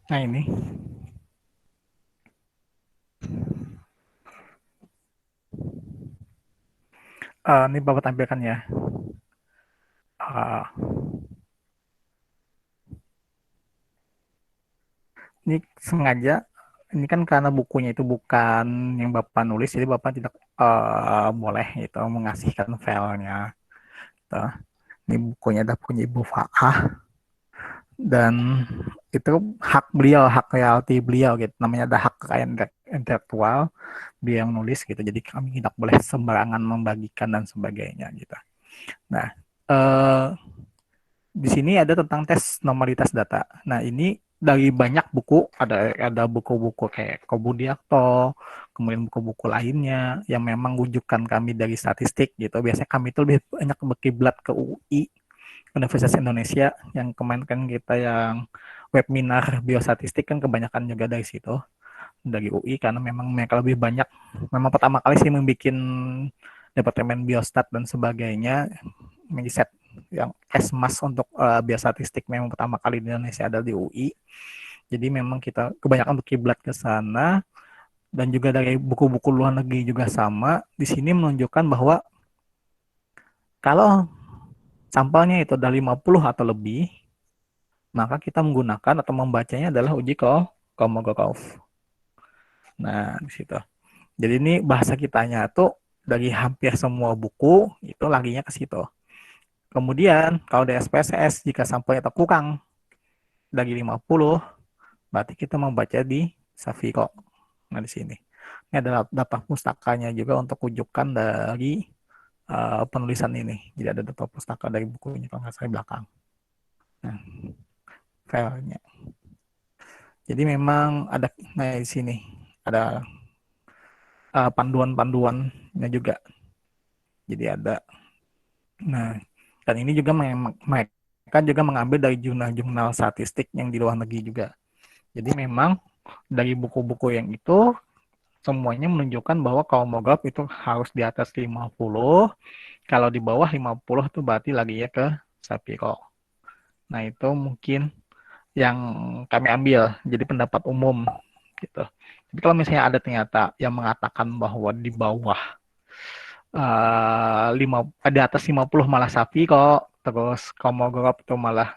Nah ini, ini Bapak tampilkan ya. Uh, ini sengaja, ini kan karena bukunya itu bukan yang Bapak nulis, jadi Bapak tidak boleh itu mengasihkan filenya. Gitu. Ini bukunya ada punya Ibu Faah dan itu hak beliau, hak royalti beliau gitu. Namanya ada hak kekayaan intelektual dia yang nulis gitu. Jadi kami tidak boleh sembarangan membagikan dan sebagainya gitu. Nah, eh, di sini ada tentang tes normalitas data. Nah, ini dari banyak buku, ada buku-buku kayak Kobudiakto, kemudian buku-buku lainnya yang memang rujukan kami dari statistik gitu. Biasanya kami itu lebih banyak berkiblat ke UI, Universitas Indonesia, yang kemarin kan kita yang webinar biostatistik kan kebanyakan juga dari situ, dari UI, karena memang mereka lebih banyak, memang pertama kali sih membuat Departemen Biostat dan sebagainya, riset yang esmas untuk biostatistik memang pertama kali di Indonesia ada di UI. Jadi memang kita kebanyakan berkiblat ke sana, dan juga dari buku-buku luar negeri juga sama. Di sini menunjukkan bahwa kalau sampelnya itu ada 50 atau lebih, maka kita menggunakan atau membacanya adalah uji Kolmogorov. Nah, di situ. Jadi ini bahasa kitanya tuh dari hampir semua buku itu laginya ke situ. Kemudian kalau di SPSS jika sampelnya terkurang dari 50, berarti kita membaca di Safiro. Nah, di sini. Ini adalah data pustakanya juga untuk rujukan dari penulisan ini. Jadi ada data pustaka dari bukunya kalau nggak salah di belakang. Nah, filenya. Jadi memang ada, nah di sini ada panduan-panduannya juga. Jadi ada. Nah, dan ini juga mereka juga mengambil dari jurnal-jurnal statistik yang di luar negeri juga. Jadi memang dari buku-buku yang itu semuanya menunjukkan bahwa Kolmogorov itu harus di atas 50. Kalau di bawah 50 itu berarti lagi ya ke Sapiro. Nah, itu mungkin yang kami ambil jadi pendapat umum gitu. Tapi kalau misalnya ada ternyata yang mengatakan bahwa di bawah di atas 50 malah sapi kok, terus Komogorov itu malah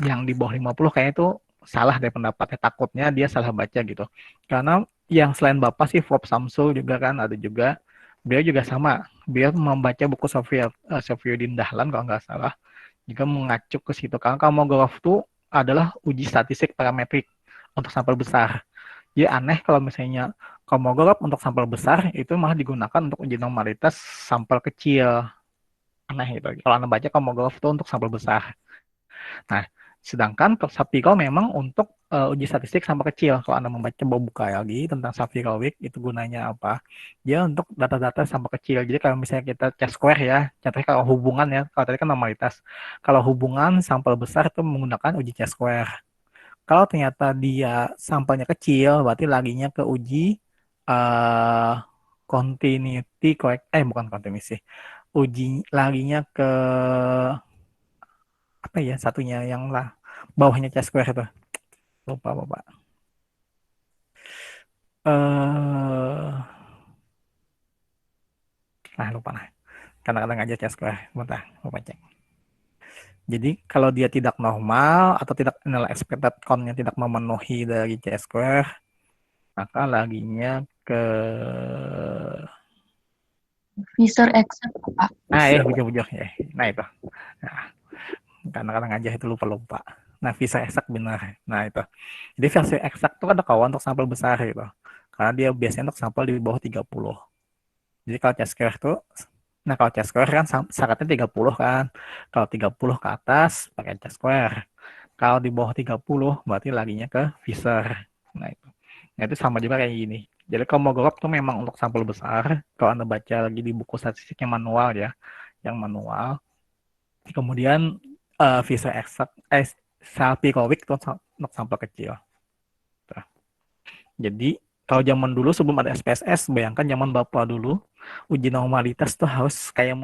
yang di bawah 50 kayaknya itu salah deh pendapatnya, takutnya dia salah baca gitu. Karena yang selain Bapak sih Bob Samsul juga kan ada juga, beliau juga sama, beliau membaca buku Sofiyuddin Dahlan kalau nggak salah, juga mengacu ke situ. Karena Komogorov itu adalah uji statistik parametrik untuk sampel besar. Jadi aneh kalau misalnya Komogorov untuk sampel besar itu malah digunakan untuk uji normalitas sampel kecil. Aneh itu. Kalau Anda baca Komogorov itu untuk sampel besar. Nah, sedangkan Sapiro memang untuk uji statistik sampel kecil. Kalau Anda buka lagi tentang Sapiro-Wiki, itu gunanya apa? Dia untuk data-data sampel kecil. Jadi kalau misalnya kita C-square ya, contohnya kalau hubungan ya, kalau tadi kan normalitas. Kalau hubungan sampel besar itu menggunakan uji C-square. Kalau ternyata dia sampelnya kecil, berarti laginya ke uji uh, continuity correct, bukan continuity, uji laginya ke apa ya satunya yang lah bawahnya C-square itu, lupa bapak. Lupa lah, kadang-kadang aja C-square, bentar lupa cek. Jadi kalau dia tidak normal atau tidak nilai expected count-nya tidak memenuhi dari C-square, maka laginya ke Fisher exact, Pak. bujur-bujur ya. Nah itu. Nah, kadang-kadang aja itu lupa-lupa. Nah, visa eksak benar. Nah, itu. Jadi versi eksak itu ada kawan untuk sampel besar gitu. Karena dia biasanya untuk sampel di bawah 30. Jadi kalau C-square itu, nah kalau C-square kan syaratnya 30 kan. Kalau 30 ke atas pakai C-square. Kalau di bawah 30 berarti laginya ke Fisher. Nah itu. Nah itu sama juga kayak gini. Jadi kalau mau tuh memang untuk sampel besar. Kalau Anda baca lagi di buku statistik yang manual ya. Yang manual. Kemudian visa eksak, Salpikovic itu untuk sampel kecil. Tuh. Jadi kalau zaman dulu sebelum ada SPSS, bayangkan zaman Bapak dulu, uji normalitas tuh harus kayak